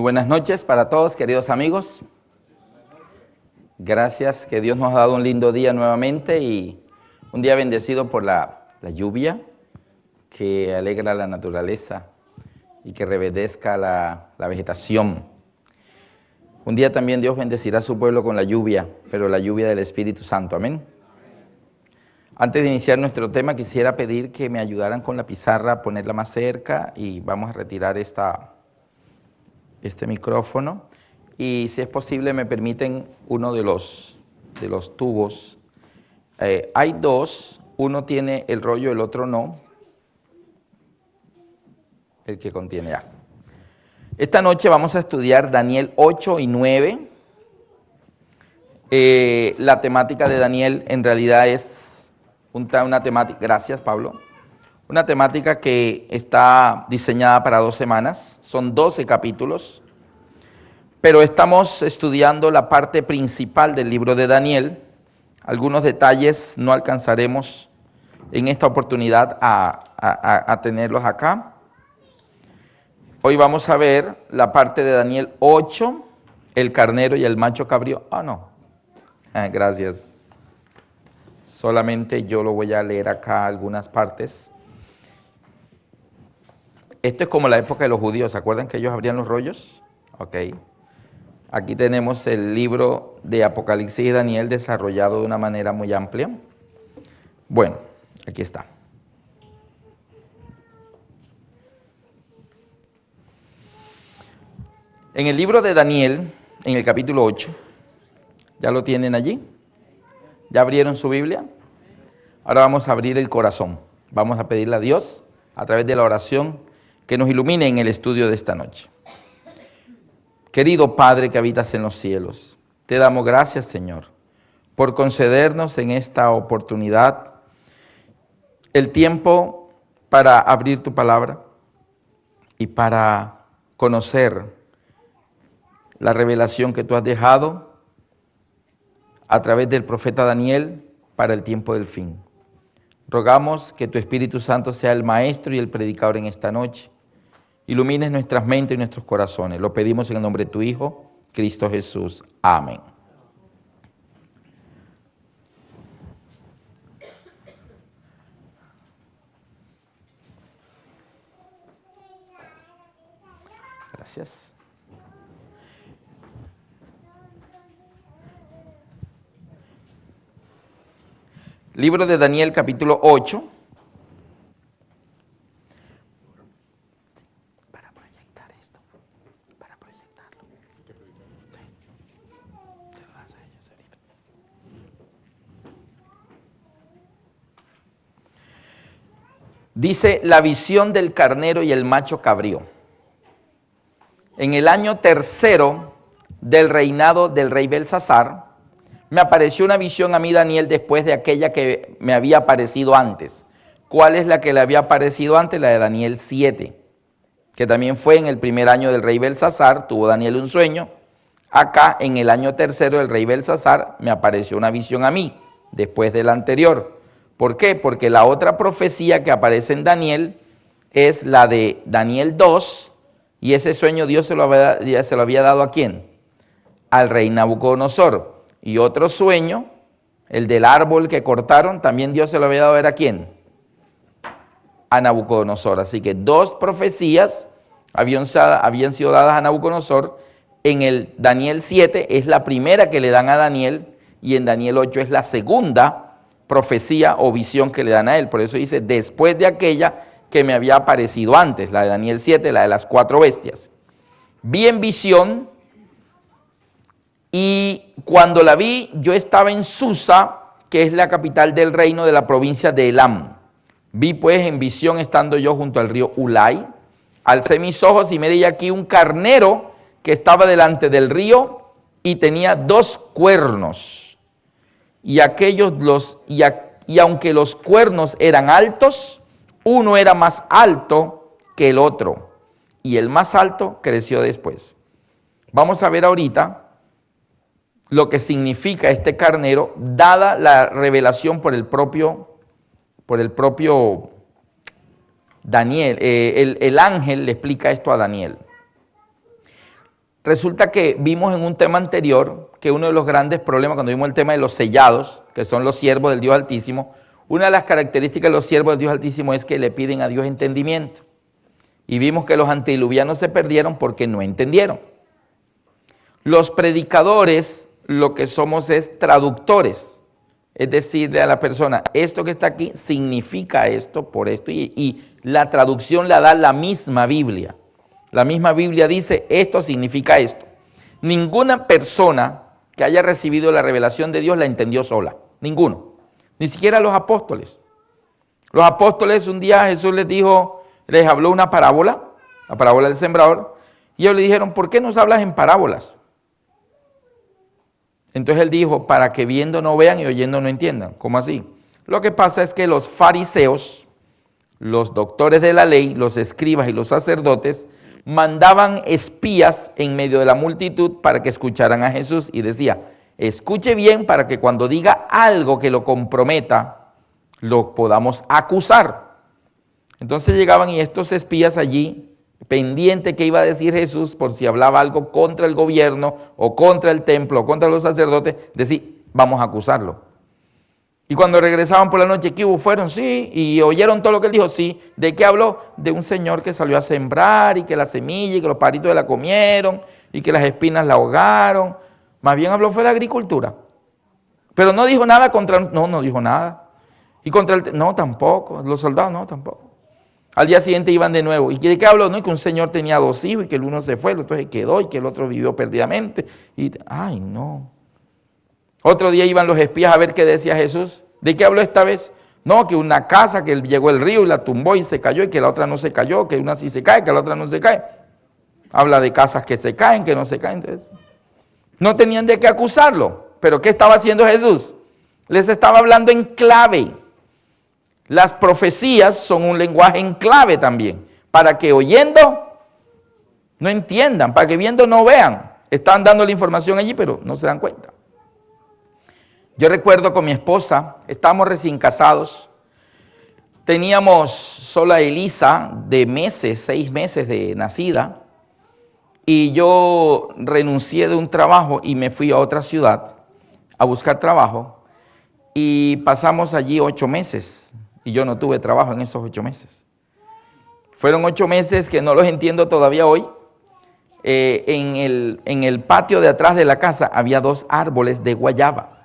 Muy buenas noches para todos, queridos amigos. Gracias que Dios nos ha dado un lindo día nuevamente y un día bendecido por la lluvia que alegra la naturaleza y que reverdezca la vegetación. Un día también Dios bendecirá a su pueblo con la lluvia, pero la lluvia del Espíritu Santo. Amén. Antes de iniciar nuestro tema, quisiera pedir que me ayudaran con la pizarra, ponerla más cerca y vamos a retirar este micrófono. Y si es posible, me permiten uno de los tubos. Hay dos, uno tiene el rollo, el otro no. El que contiene ya. Esta noche vamos a estudiar Daniel 8 y 9. La temática de Daniel en realidad es una temática, gracias Pablo, una temática que está diseñada para 2 semanas, son 12 capítulos, pero estamos estudiando la parte principal del libro de Daniel. Algunos detalles no alcanzaremos en esta oportunidad a tenerlos acá. Hoy vamos a ver la parte de Daniel 8, el carnero y el macho cabrío. Gracias. Solamente yo lo voy a leer acá algunas partes. Esto es como la época de los judíos, ¿se acuerdan que ellos abrían los rollos? Ok. Aquí tenemos el libro de Apocalipsis y Daniel desarrollado de una manera muy amplia. Bueno, aquí está. En el libro de Daniel, en el capítulo 8, ¿ya lo tienen allí? ¿Ya abrieron su Biblia? Ahora vamos a abrir el corazón. Vamos a pedirle a Dios, a través de la oración, que nos ilumine en el estudio de esta noche. Querido Padre que habitas en los cielos, te damos gracias, Señor, por concedernos en esta oportunidad el tiempo para abrir tu palabra y para conocer la revelación que tú has dejado a través del profeta Daniel para el tiempo del fin. Rogamos que tu Espíritu Santo sea el maestro y el predicador en esta noche. Ilumines nuestras mentes y nuestros corazones. Lo pedimos en el nombre de tu Hijo, Cristo Jesús. Amén. Gracias. Libro de Daniel, capítulo 8. Para proyectar esto, para proyectarlo. Sí. Se lo das a ellos ahorita. Dice, la visión del carnero y el macho cabrío. En el año 3 del reinado del rey Belsasar, me apareció una visión a mí, Daniel, después de aquella que me había aparecido antes. ¿Cuál es la que le había aparecido antes? La de Daniel 7, que también fue en el primer año del rey Belsasar, tuvo Daniel un sueño. Acá, en el año 3 del rey Belsasar, me apareció una visión a mí, después de la anterior. ¿Por qué? Porque la otra profecía que aparece en Daniel es la de Daniel 2, y ese sueño Dios se lo había dado ¿a quién? Al rey Nabucodonosor. Y otro sueño, el del árbol que cortaron, también Dios se lo había dado ¿a quién? A Nabucodonosor. Así que 2 profecías habían sido dadas a Nabucodonosor. En el Daniel 7 es la primera que le dan a Daniel y en Daniel 8 es la segunda profecía o visión que le dan a él. Por eso dice, después de aquella que me había aparecido antes, la de Daniel 7, la de las 4 bestias. Vi en visión. Y cuando la vi, yo estaba en Susa, que es la capital del reino de la provincia de Elam. Vi pues en visión, estando yo junto al río Ulai, alcé mis ojos y me di aquí un carnero que estaba delante del río y tenía 2 cuernos. Y aunque los cuernos eran altos, uno era más alto que el otro, y el más alto creció después. Vamos a ver ahorita lo que significa este carnero, dada la revelación por el propio Daniel. El ángel le explica esto a Daniel. resulta que vimos en un tema anterior que uno de los grandes problemas, cuando vimos el tema de los sellados, que son los siervos del Dios Altísimo, una de las características de los siervos del Dios Altísimo es que le piden a Dios entendimiento. Y vimos que los antediluvianos se perdieron porque no entendieron. Los predicadores lo que somos es traductores. Es decirle a la persona, esto que está aquí significa esto por esto. Y la traducción la da la misma Biblia. La misma Biblia dice, esto significa esto. Ninguna persona que haya recibido la revelación de Dios la entendió sola. Ninguno. Ni siquiera los apóstoles. Los apóstoles, un día Jesús les habló una parábola, la parábola del sembrador, y ellos le dijeron, ¿por qué nos hablas en parábolas? Entonces él dijo, para que viendo no vean y oyendo no entiendan. ¿Cómo así? Lo que pasa es que los fariseos, los doctores de la ley, los escribas y los sacerdotes, mandaban espías en medio de la multitud para que escucharan a Jesús y decía, escuche bien para que cuando diga algo que lo comprometa, lo podamos acusar. Entonces llegaban y estos espías allí, pendiente que iba a decir Jesús por si hablaba algo contra el gobierno o contra el templo o contra los sacerdotes, decir, vamos a acusarlo. Y cuando regresaban por la noche, ¿qué hubo? ¿Fueron? Sí. ¿Y oyeron todo lo que él dijo? Sí. ¿De qué habló? De un señor que salió a sembrar y que la semilla y que los pajaritos la comieron y que las espinas la ahogaron. Más bien habló fue de agricultura. Pero no dijo nada contra... No dijo nada. Y contra el... No, tampoco. Los soldados, no, tampoco. Al día siguiente iban de nuevo. ¿Y de qué habló? No, y que un señor tenía 2 hijos y que el uno se fue, el otro se quedó y que el otro vivió perdidamente. Y, ay, no. Otro día iban los espías a ver qué decía Jesús. ¿De qué habló esta vez? No, que una casa, que llegó el río y la tumbó y se cayó y que la otra no se cayó, que una sí se cae, que la otra no se cae. Habla de casas que se caen, que no se caen. Entonces, no tenían de qué acusarlo. ¿Pero qué estaba haciendo Jesús? Les estaba hablando en clave. Las profecías son un lenguaje en clave también, para que oyendo no entiendan, para que viendo no vean. Están dando la información allí, pero no se dan cuenta. Yo recuerdo con mi esposa, estábamos recién casados, teníamos sola a Elisa de 6 meses de nacida, y yo renuncié de un trabajo y me fui a otra ciudad a buscar trabajo, y pasamos allí 8 meses, y yo no tuve trabajo en esos 8 meses. Fueron 8 meses que no los entiendo todavía hoy. En el patio de atrás de la casa había 2 árboles de guayaba.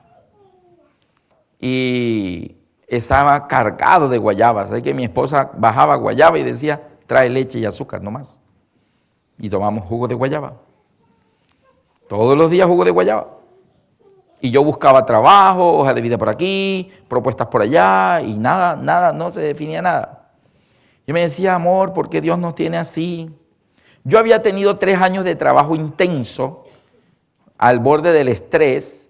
Y estaba cargado de guayabas. Así que mi esposa bajaba guayaba y decía, trae leche y azúcar nomás. Y tomamos jugo de guayaba. Todos los días jugo de guayaba. Y yo buscaba trabajo, hoja de vida por aquí, propuestas por allá, y nada, no se definía nada. Yo me decía, amor, ¿por qué Dios nos tiene así? Yo había tenido 3 años de trabajo intenso, al borde del estrés,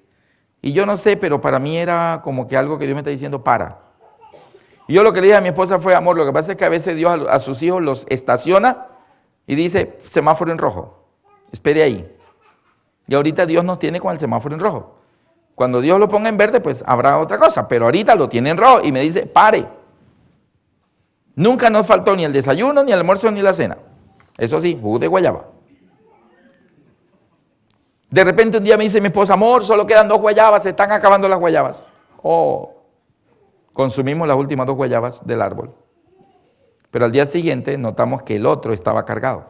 y yo no sé, pero para mí era como que algo que Dios me está diciendo, para. Y yo lo que le dije a mi esposa fue, amor, lo que pasa es que a veces Dios a sus hijos los estaciona y dice, semáforo en rojo, espere ahí. Y ahorita Dios nos tiene con el semáforo en rojo. Cuando Dios lo ponga en verde, pues habrá otra cosa, pero ahorita lo tiene en rojo y me dice, pare. Nunca nos faltó ni el desayuno, ni el almuerzo, ni la cena. Eso sí, jugo de guayaba. De repente un día me dice mi esposa, amor, solo quedan 2 guayabas, se están acabando las guayabas. Oh, consumimos las últimas 2 guayabas del árbol. Pero al día siguiente notamos que el otro estaba cargado.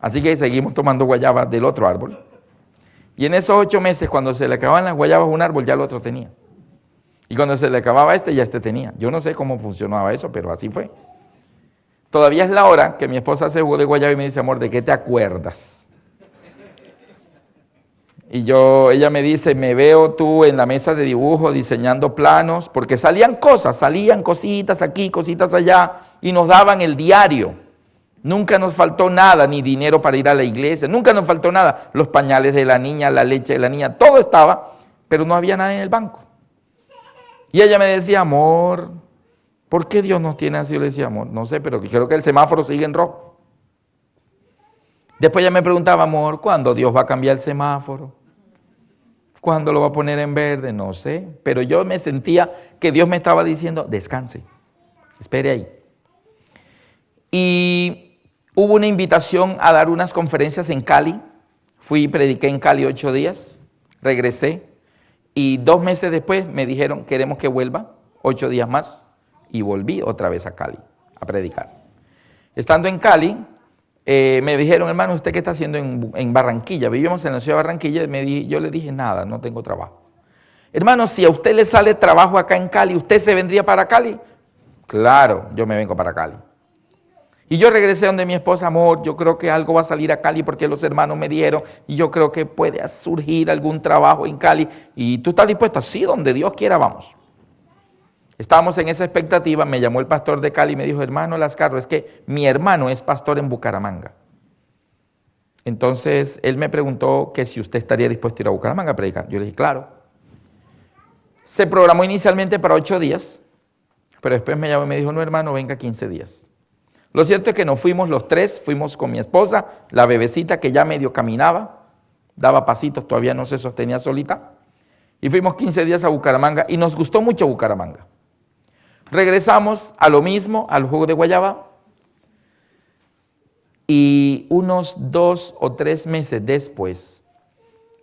Así que seguimos tomando guayabas del otro árbol. Y en esos 8 meses, cuando se le acababan las guayabas a un árbol, ya el otro tenía. Y cuando se le acababa ya este tenía. Yo no sé cómo funcionaba eso, pero así fue. Todavía es la hora que mi esposa hace jugo de guayaba y me dice, amor, ¿de qué te acuerdas? Y ella me dice, me veo tú en la mesa de dibujo diseñando planos, porque salían cositas aquí, cositas allá, y nos daban el diario. Nunca nos faltó nada, ni dinero para ir a la iglesia, nunca nos faltó nada. Los pañales de la niña, la leche de la niña, todo estaba, pero no había nada en el banco. Y ella me decía, amor, ¿por qué Dios nos tiene así? Yo le decía, amor, no sé, pero creo que el semáforo sigue en rojo. Después ella me preguntaba, amor, ¿cuándo Dios va a cambiar el semáforo? ¿Cuándo lo va a poner en verde? No sé, pero yo me sentía que Dios me estaba diciendo, descanse, espere ahí. Y hubo una invitación a dar unas conferencias en Cali, Fui y prediqué en Cali 8 días, regresé y 2 meses después me dijeron, queremos que vuelva, 8 días más, y volví otra vez a Cali a predicar. Estando en Cali, me dijeron, hermano, ¿usted qué está haciendo en Barranquilla? Vivimos en la ciudad de Barranquilla, yo le dije, nada, no tengo trabajo. Hermano, si a usted le sale trabajo acá en Cali, ¿usted se vendría para Cali? Claro, yo me vengo para Cali. Y yo regresé donde mi esposa, amor, yo creo que algo va a salir a Cali porque los hermanos me dijeron y yo creo que puede surgir algún trabajo en Cali. ¿Y tú estás dispuesta? Sí, donde Dios quiera vamos. Estábamos en esa expectativa, me llamó el pastor de Cali y me dijo, hermano Lascarro, es que mi hermano es pastor en Bucaramanga. Entonces, él me preguntó que si usted estaría dispuesto a ir a Bucaramanga a predicar. Yo le dije, claro. Se programó inicialmente para 8 días, pero después me llamó y me dijo, no hermano, venga 15 días. Lo cierto es que nos fuimos los 3, fuimos con mi esposa, la bebecita que ya medio caminaba, daba pasitos, todavía no se sostenía solita, y fuimos 15 días a Bucaramanga y nos gustó mucho Bucaramanga. Regresamos a lo mismo, al jugo de guayaba, y unos 2 o 3 meses después,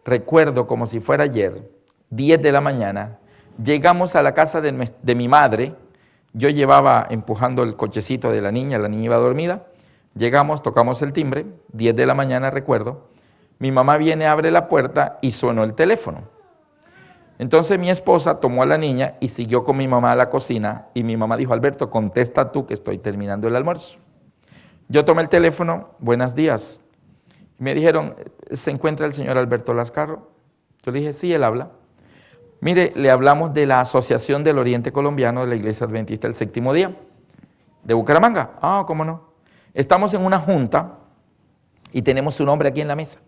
recuerdo como si fuera ayer, 10 de la mañana, llegamos a la casa de mi madre. Yo llevaba empujando el cochecito de la niña iba dormida, llegamos, tocamos el timbre, 10 de la mañana recuerdo, mi mamá viene, abre la puerta y sonó el teléfono. Entonces mi esposa tomó a la niña y siguió con mi mamá a la cocina y mi mamá dijo, Alberto, contesta tú que estoy terminando el almuerzo. Yo tomé el teléfono, buenos días, me dijeron, ¿se encuentra el señor Alberto Lascarro? Yo le dije, sí, él habla. Mire, le hablamos de la Asociación del Oriente Colombiano de la Iglesia Adventista del Séptimo Día, de Bucaramanga. Ah, ¿cómo no? Estamos en una junta y tenemos su nombre aquí en la mesa.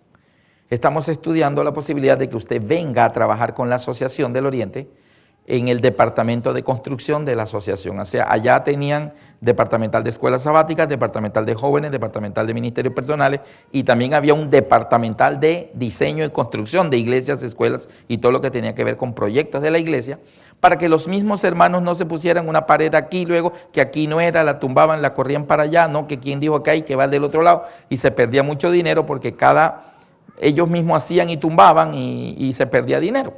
Estamos estudiando la posibilidad de que usted venga a trabajar con la Asociación del Oriente en el departamento de construcción de la asociación. O sea, allá tenían departamental de escuelas sabáticas, departamental de jóvenes, departamental de ministerios personales y también había un departamental de diseño y construcción de iglesias, escuelas y todo lo que tenía que ver con proyectos de la iglesia, para que los mismos hermanos no se pusieran una pared aquí, luego que aquí no era, la tumbaban, la corrían para allá, no, que quien dijo que hay, que va del otro lado, y se perdía mucho dinero porque ellos mismos hacían y tumbaban y se perdía dinero.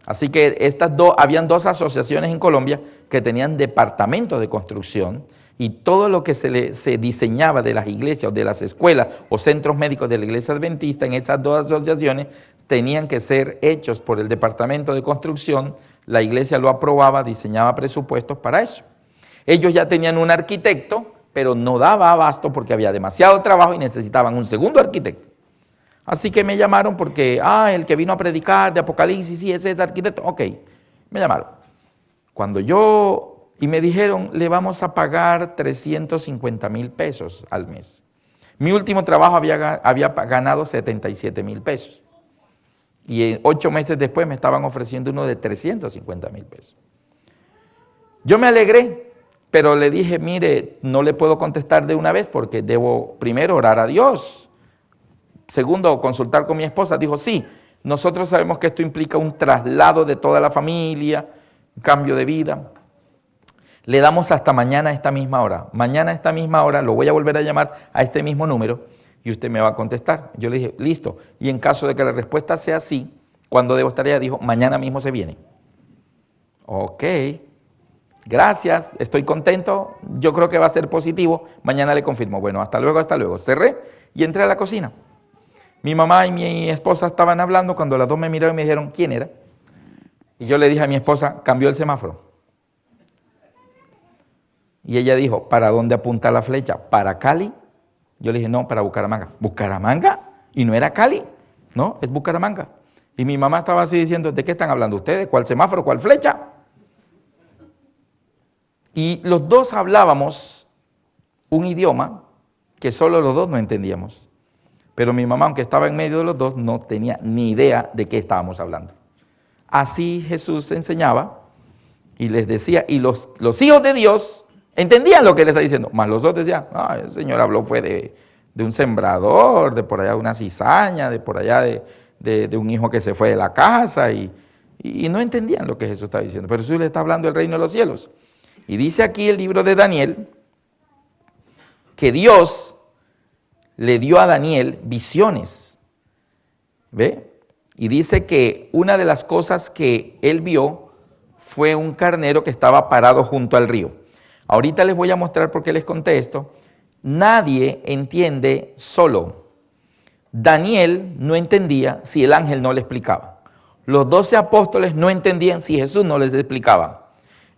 Así que habían 2 asociaciones en Colombia que tenían departamentos de construcción y todo lo que se diseñaba de las iglesias o de las escuelas o centros médicos de la iglesia adventista en esas 2 asociaciones tenían que ser hechos por el departamento de construcción, la iglesia lo aprobaba, diseñaba presupuestos para eso. Ellos ya tenían un arquitecto, pero no daba abasto porque había demasiado trabajo y necesitaban un segundo arquitecto. Así que me llamaron porque, el que vino a predicar de Apocalipsis, sí, ese es el arquitecto. Ok, me llamaron. Y me dijeron, le vamos a pagar 350,000 pesos al mes. Mi último trabajo había ganado 77,000 pesos. Y 8 meses después me estaban ofreciendo uno de 350,000 pesos. Yo me alegré, pero le dije, mire, no le puedo contestar de una vez porque debo primero orar a Dios. Segundo, consultar con mi esposa, dijo, sí, nosotros sabemos que esto implica un traslado de toda la familia, un cambio de vida. Le damos hasta mañana a esta misma hora. Mañana a esta misma hora lo voy a volver a llamar a este mismo número y usted me va a contestar. Yo le dije, listo. Y en caso de que la respuesta sea sí, ¿cuándo debo estar allá? Dijo, mañana mismo se viene. Ok, gracias, estoy contento, yo creo que va a ser positivo, mañana le confirmo. Bueno, hasta luego, hasta luego. Cerré y entré a la cocina. Mi mamá y mi esposa estaban hablando cuando las 2 me miraron y me dijeron, ¿quién era? Y yo le dije a mi esposa, cambió el semáforo. Y ella dijo, ¿para dónde apunta la flecha? ¿Para Cali? Yo le dije, no, para Bucaramanga. ¿Bucaramanga? ¿Y no era Cali? No, es Bucaramanga. Y mi mamá estaba así diciendo, ¿de qué están hablando ustedes? ¿Cuál semáforo? ¿Cuál flecha? Y los 2 hablábamos un idioma que solo los 2 no entendíamos. Pero mi mamá, aunque estaba en medio de los 2, no tenía ni idea de qué estábamos hablando. Así Jesús enseñaba y les decía, y los hijos de Dios entendían lo que les está diciendo, mas los otros decían, el Señor habló fue de un sembrador, de por allá de una cizaña, de por allá de un hijo que se fue de la casa, y no entendían lo que Jesús estaba diciendo. Pero Jesús les está hablando del reino de los cielos. Y dice aquí el libro de Daniel, que Dios le dio a Daniel visiones ¿Ve? Y dice que una de las cosas que él vio fue un carnero que estaba parado junto al río. Ahorita les voy a mostrar por qué les conté esto. Nadie entiende solo. Daniel no entendía si el ángel no le explicaba. Los 12 apóstoles no entendían si Jesús no les explicaba.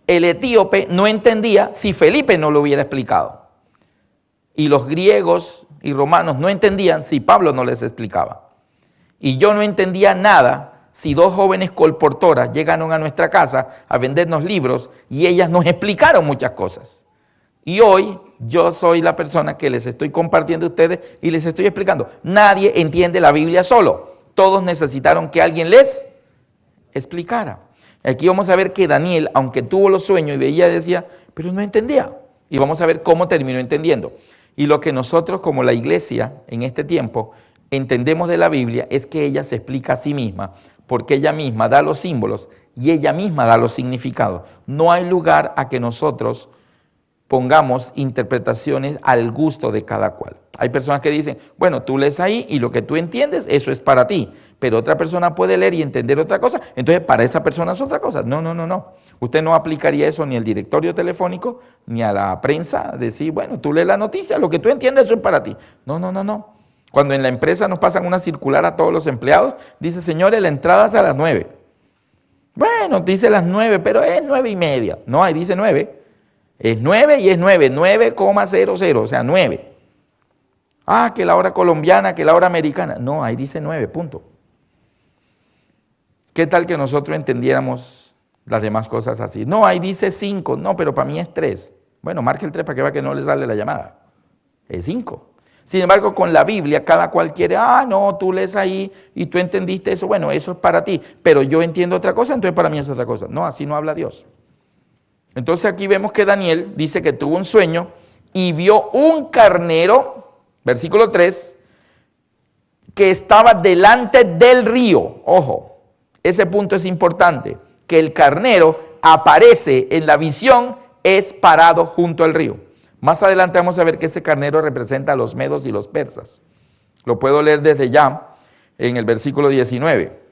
El etíope no entendía si Felipe no lo hubiera explicado. Y los griegos y romanos no entendían si Pablo no les explicaba. Y yo no entendía nada si dos jóvenes colportoras llegaron a nuestra casa a vendernos libros y ellas nos explicaron muchas cosas. Y hoy yo soy la persona que les estoy compartiendo a ustedes y les estoy explicando. Nadie entiende la Biblia solo. Todos necesitaron que alguien les explicara. Aquí vamos a ver que Daniel, aunque tuvo los sueños y veía, decía, pero no entendía. Y vamos a ver cómo terminó entendiendo. Y lo que nosotros como la iglesia en este tiempo entendemos de la Biblia es que ella se explica a sí misma, porque ella misma da los símbolos y ella misma da los significados. No hay lugar a que nosotros pongamos interpretaciones al gusto de cada cual. Hay personas que dicen, bueno, tú lees ahí y lo que tú entiendes, eso es para ti. Pero otra persona puede leer y entender otra cosa, entonces para esa persona es otra cosa. No. Usted no aplicaría eso ni al directorio telefónico, ni a la prensa, decir, bueno, tú lees la noticia, lo que tú entiendes, eso es para ti. No. Cuando en la empresa nos pasan una circular a todos los empleados, dice, señores, la entrada es a las 9. Bueno, dice las 9, pero es 9:30. No, ahí dice 9. Es 9 y es 9, 9,00, o sea, 9. Ah, que la hora colombiana, que la hora americana. No, ahí dice 9, punto. ¿Qué tal que nosotros entendiéramos las demás cosas así? No, ahí dice 5, no, pero para mí es 3. Bueno, marque el 3 para que vea que no le sale la llamada. Es 5. Sin embargo, con la Biblia, cada cual quiere, no, tú lees ahí y tú entendiste eso. Bueno, eso es para ti, pero yo entiendo otra cosa, entonces para mí es otra cosa. No, así no habla Dios. Entonces aquí vemos que Daniel dice que tuvo un sueño y vio un carnero, versículo 3, que estaba delante del río. Ojo, ese punto es importante, que el carnero aparece en la visión, es parado junto al río. Más adelante vamos a ver que ese carnero representa a los medos y los persas. Lo puedo leer desde ya en el versículo 19.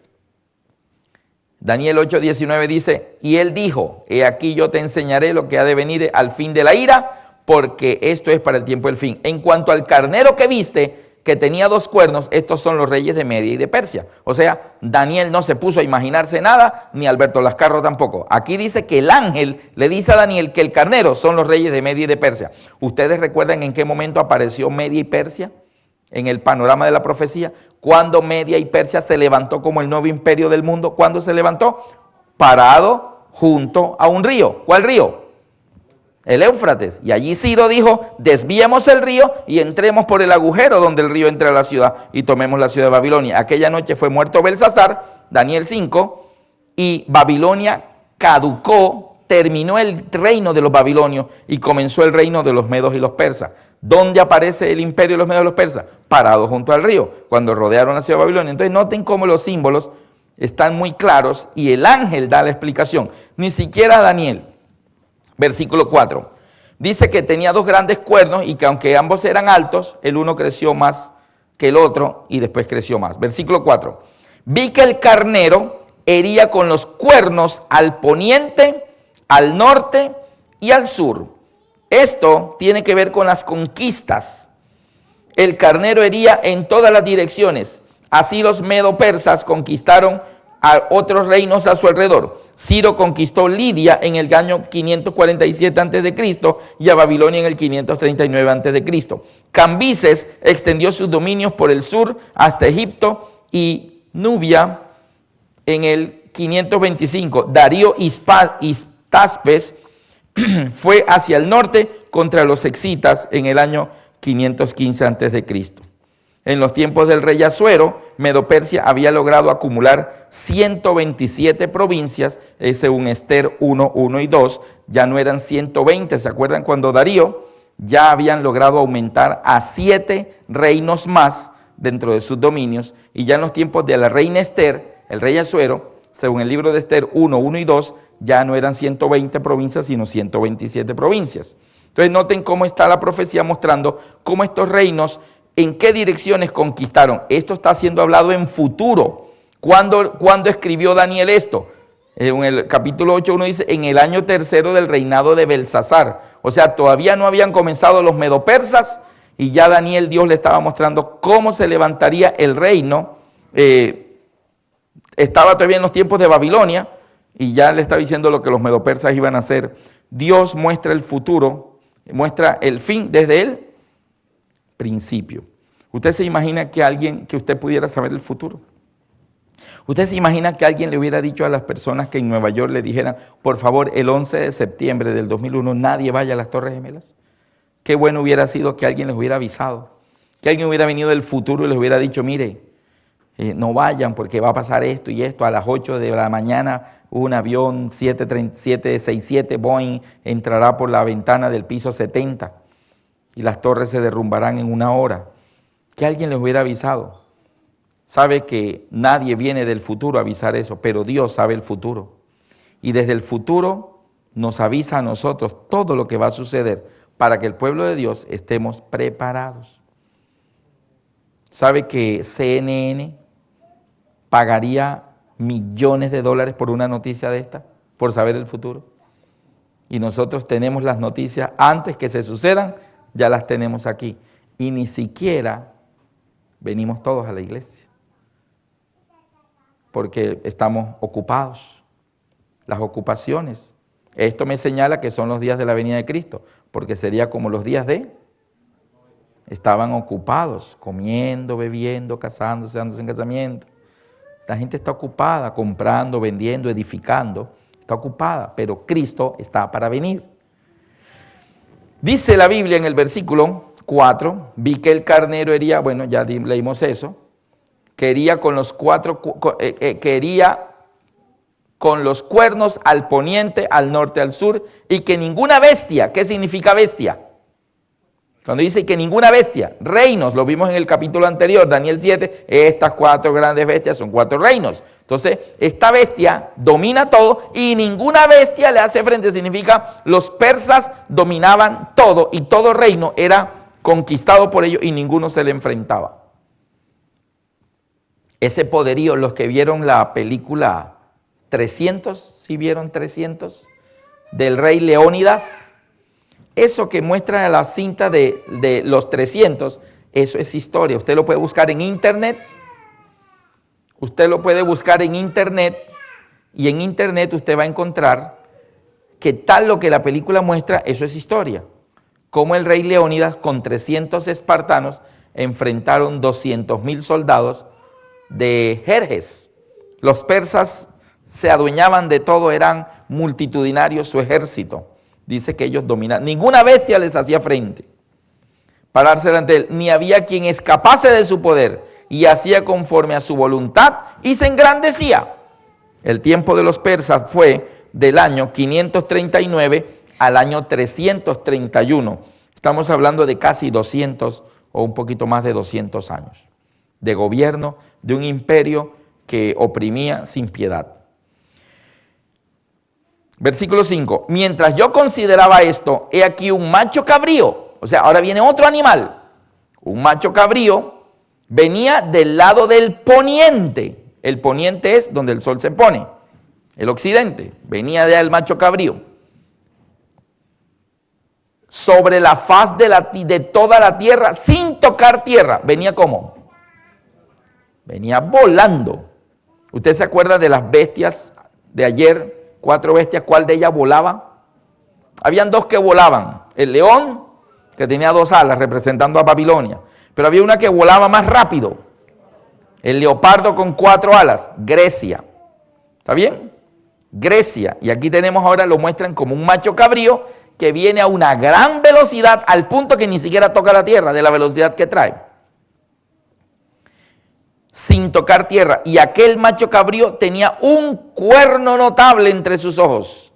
Daniel 8:19 dice, y él dijo, he aquí yo te enseñaré lo que ha de venir al fin de la ira, porque esto es para el tiempo del fin. En cuanto al carnero que viste, que tenía 2 cuernos, estos son los reyes de Media y de Persia. O sea, Daniel no se puso a imaginarse nada, ni Alberto Lascarro tampoco. Aquí dice que el ángel le dice a Daniel que el carnero son los reyes de Media y de Persia. ¿Ustedes recuerdan en qué momento apareció Media y Persia en el panorama de la profecía? Cuando Media y Persia se levantó como el nuevo imperio del mundo. ¿Cuándo se levantó? Parado junto a un río. ¿Cuál río? El Éufrates. Y allí Ciro dijo, desviemos el río y entremos por el agujero donde el río entra a la ciudad y tomemos la ciudad de Babilonia. Aquella noche fue muerto Belsasar, Daniel 5, y Babilonia caducó, terminó el reino de los babilonios y comenzó el reino de los medos y los persas. ¿Dónde aparece el imperio de los medos y los persas? Parado junto al río, cuando rodearon la ciudad de Babilonia. Entonces noten cómo los símbolos están muy claros y el ángel da la explicación. Ni siquiera Daniel. Versículo 4. Dice que tenía 2 grandes cuernos y que aunque ambos eran altos, el uno creció más que el otro y después creció más. Versículo 4. Vi que el carnero hería con los cuernos al poniente, al norte y al sur. Esto tiene que ver con las conquistas. El carnero hería en todas las direcciones. Así los medo-persas conquistaron a otros reinos a su alrededor. Ciro conquistó Lidia en el año 547 a.C. y a Babilonia en el 539 a.C. Cambises extendió sus dominios por el sur hasta Egipto y Nubia en el 525. Darío Histaspes fue hacia el norte contra los excitas en el año 515 a.C. En los tiempos del rey Asuero, Medo-Persia había logrado acumular 127 provincias, según Esther 1, 1 y 2, ya no eran 120, ¿se acuerdan cuando Darío ya habían logrado aumentar a 7 reinos más dentro de sus dominios? Y ya en los tiempos de la reina Esther, el rey Asuero, según el libro de Esther 1, 1 y 2, ya no eran 120 provincias, sino 127 provincias. Entonces noten cómo está la profecía mostrando cómo estos reinos ¿En qué direcciones conquistaron? Esto está siendo hablado en futuro. ¿Cuándo escribió Daniel esto? En el capítulo 8 uno dice, en el año tercero del reinado de Belsasar. O sea, todavía no habían comenzado los medopersas y ya Daniel, Dios le estaba mostrando cómo se levantaría el reino. Estaba todavía en los tiempos de Babilonia y ya le estaba diciendo lo que los medopersas iban a hacer. Dios muestra el futuro, muestra el fin desde el principio. ¿Usted se imagina que usted pudiera saber el futuro? ¿Usted se imagina que alguien le hubiera dicho a las personas que en Nueva York le dijeran, por favor, el 11 de septiembre del 2001 nadie vaya a las Torres Gemelas? Qué bueno hubiera sido que alguien les hubiera avisado, que alguien hubiera venido del futuro y les hubiera dicho, mire, no vayan porque va a pasar esto y esto, a las 8 de la mañana un avión 767 Boeing entrará por la ventana del piso 70 y las torres se derrumbarán en 1 hora. Que alguien les hubiera avisado. Sabe que nadie viene del futuro a avisar eso, pero Dios sabe el futuro. Y desde el futuro nos avisa a nosotros todo lo que va a suceder para que el pueblo de Dios estemos preparados. ¿Sabe que CNN pagaría millones de dólares por una noticia de esta? Por saber el futuro. Y nosotros tenemos las noticias antes que se sucedan, ya las tenemos aquí. Y ni siquiera venimos todos a la iglesia. Porque estamos ocupados, las ocupaciones. Esto me señala que son los días de la venida de Cristo, porque sería como los días estaban ocupados, comiendo, bebiendo, casándose, dándose en casamiento. La gente está ocupada, comprando, vendiendo, edificando, está ocupada, pero Cristo está para venir. Dice la Biblia en el versículo 4, vi que el carnero hería, bueno, ya leímos eso, quería con los cuernos al poniente, al norte, al sur, y que ninguna bestia, ¿qué significa bestia? Cuando dice que ninguna bestia, reinos, lo vimos en el capítulo anterior, Daniel 7, estas 4 grandes bestias son 4 reinos. Entonces, esta bestia domina todo y ninguna bestia le hace frente, significa los persas dominaban todo y todo reino era conquistado por ellos y ninguno se le enfrentaba. Ese poderío, los que vieron la película 300, ¿sí vieron 300? Del rey Leónidas, eso que muestra la cinta de los 300, eso es historia. Usted lo puede buscar en internet, y en internet usted va a encontrar que tal lo que la película muestra, eso es historia. Como el rey Leónidas con 300 espartanos enfrentaron 200,000 soldados de Jerjes. Los persas se adueñaban de todo, eran multitudinarios su ejército. Dice que ellos dominaban, ninguna bestia les hacía frente, pararse delante de él, ni había quien escapase de su poder, y hacía conforme a su voluntad, y se engrandecía. El tiempo de los persas fue del año 539 al año 331. Estamos hablando de casi 200 o un poquito más de 200 años de gobierno de un imperio que oprimía sin piedad. Versículo 5, mientras yo consideraba esto, he aquí un macho cabrío, o sea, ahora viene otro animal, un macho cabrío, venía del lado del poniente. El poniente es donde el sol se pone, el occidente, venía de el macho cabrío. Sobre la faz de toda la tierra, sin tocar tierra, venía ¿cómo? Venía volando. ¿Usted se acuerda de las bestias de ayer? 4 bestias, ¿cuál de ellas volaba? Habían 2 que volaban. El león, que tenía 2 alas representando a Babilonia. Pero había una que volaba más rápido. El leopardo con 4 alas, Grecia. ¿Está bien? Grecia. Y aquí tenemos ahora, lo muestran como un macho cabrío que viene a una gran velocidad al punto que ni siquiera toca la tierra de la velocidad que trae. Sin tocar tierra, y aquel macho cabrío tenía un cuerno notable entre sus ojos,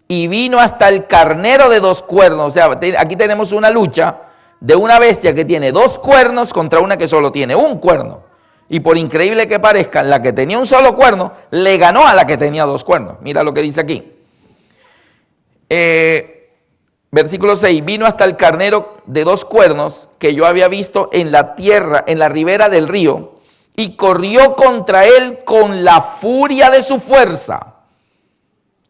y vino hasta el carnero de 2 cuernos, o sea, aquí tenemos una lucha de una bestia que tiene 2 cuernos contra una que solo tiene un cuerno, y por increíble que parezca, la que tenía un solo cuerno, le ganó a la que tenía 2 cuernos, mira lo que dice aquí, Versículo 6, vino hasta el carnero de 2 cuernos que yo había visto en la tierra, en la ribera del río, y corrió contra él con la furia de su fuerza.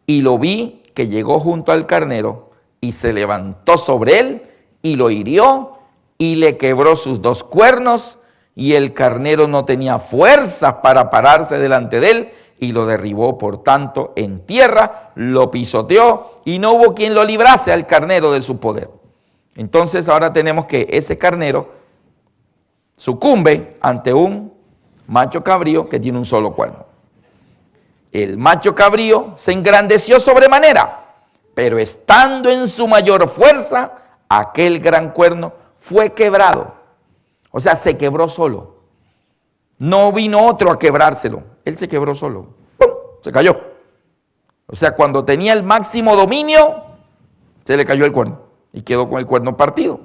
Y lo vi que llegó junto al carnero y se levantó sobre él y lo hirió y le quebró sus 2 cuernos, y el carnero no tenía fuerzas para pararse delante de él y lo derribó por tanto en tierra, lo pisoteó y no hubo quien lo librase al carnero de su poder. Entonces ahora tenemos que ese carnero sucumbe ante un macho cabrío que tiene un solo cuerno. El macho cabrío se engrandeció sobremanera, pero estando en su mayor fuerza, aquel gran cuerno fue quebrado. O sea, se quebró solo. No vino otro a quebrárselo. Él se quebró solo. ¡Pum! Se cayó. O sea, cuando tenía el máximo dominio, se le cayó el cuerno y quedó con el cuerno partido.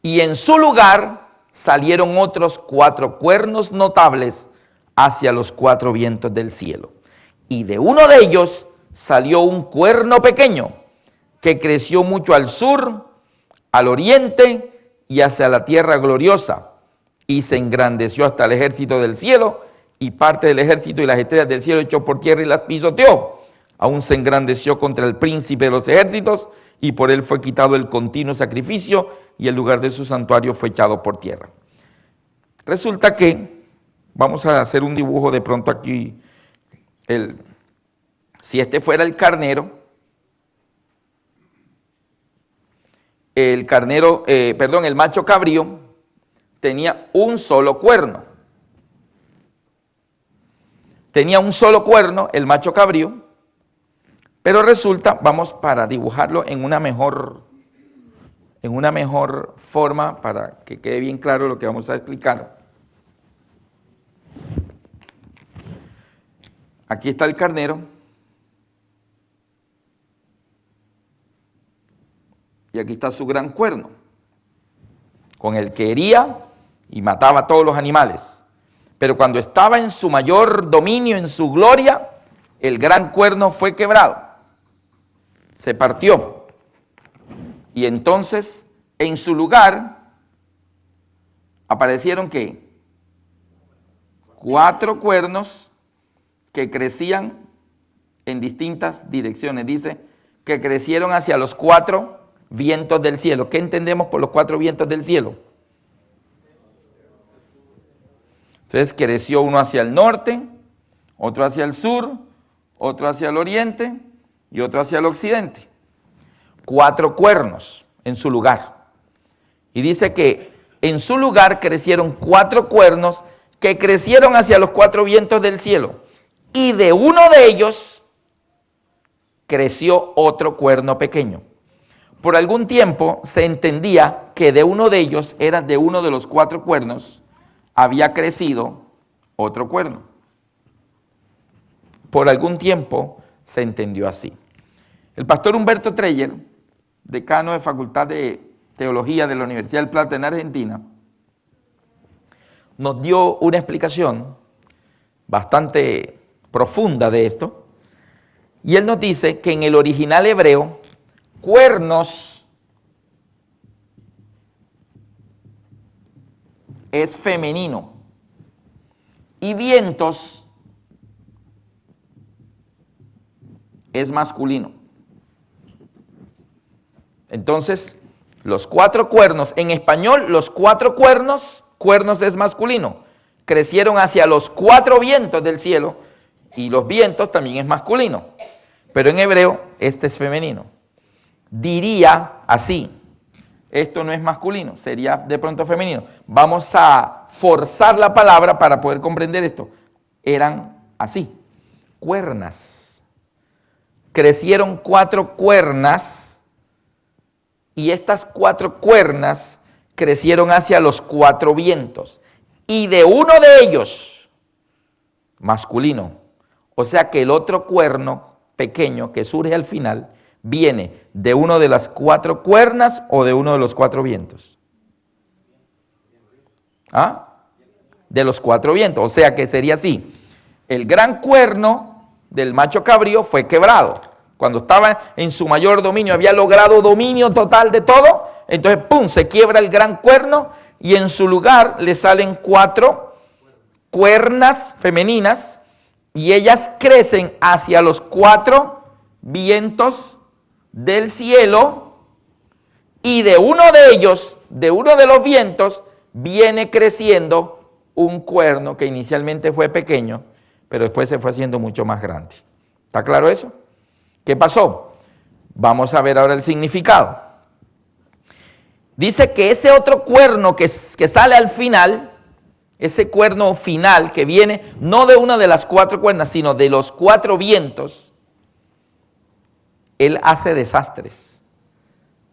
Y en su lugar salieron otros 4 cuernos notables hacia los 4 vientos del cielo. Y de uno de ellos salió un cuerno pequeño que creció mucho al sur, al oriente y hacia la tierra gloriosa, y se engrandeció hasta el ejército del cielo, y parte del ejército y las estrellas del cielo echó por tierra y las pisoteó. Aún se engrandeció contra el príncipe de los ejércitos, y por él fue quitado el continuo sacrificio, y el lugar de su santuario fue echado por tierra. Resulta que, vamos a hacer un dibujo de pronto aquí, si este fuera el carnero, el macho cabrío tenía un solo cuerno. Tenía un solo cuerno el macho cabrío, pero resulta, vamos para dibujarlo en una mejor forma para que quede bien claro lo que vamos a explicar. Aquí está el carnero. Y aquí está su gran cuerno, con el que hería y mataba a todos los animales. Pero cuando estaba en su mayor dominio, en su gloria, el gran cuerno fue quebrado, se partió. Y entonces, en su lugar, aparecieron ¿qué? 4 cuernos que crecían en distintas direcciones. Dice que crecieron hacia los 4 vientos del cielo. ¿Qué entendemos por los 4 vientos del cielo? Entonces creció uno hacia el norte, otro hacia el sur, otro hacia el oriente y otro hacia el occidente. 4 cuernos en su lugar. Y dice que en su lugar crecieron 4 cuernos que crecieron hacia los 4 vientos del cielo. Y de uno de ellos creció otro cuerno pequeño. Por algún tiempo se entendía que de uno de ellos, era de uno de los 4 cuernos, había crecido otro cuerno. Por algún tiempo se entendió así. El pastor Humberto Treyer, decano de Facultad de Teología de la Universidad del Plata en Argentina, nos dio una explicación bastante profunda de esto, y él nos dice que en el original hebreo, cuernos es femenino y vientos es masculino. Entonces, los 4 cuernos, en español, los 4 cuernos es masculino, crecieron hacia los 4 vientos del cielo, y los vientos también es masculino, pero en hebreo este es femenino. Diría así, esto no es masculino, sería de pronto femenino. Vamos a forzar la palabra para poder comprender esto. Eran así, cuernas. Crecieron 4 cuernas, y estas 4 cuernas crecieron hacia los 4 vientos. Y de uno de ellos, masculino, o sea que el otro cuerno pequeño que surge al final, viene de uno de las 4 cuernas o de uno de los 4 vientos. ¿Ah? De los 4 vientos, o sea que sería así. El gran cuerno del macho cabrío fue quebrado cuando estaba en su mayor dominio, había logrado dominio total de todo, entonces ¡pum!, se quiebra el gran cuerno y en su lugar le salen 4 cuernas femeninas y ellas crecen hacia los 4 vientos del cielo y de uno de ellos, de uno de los vientos, viene creciendo un cuerno que inicialmente fue pequeño, pero después se fue haciendo mucho más grande. ¿Está claro eso? ¿Qué pasó? Vamos a ver ahora el significado. Dice que ese otro cuerno que sale al final, ese cuerno final que viene no de una de las 4 cuernas, sino de los 4 vientos, él hace desastres.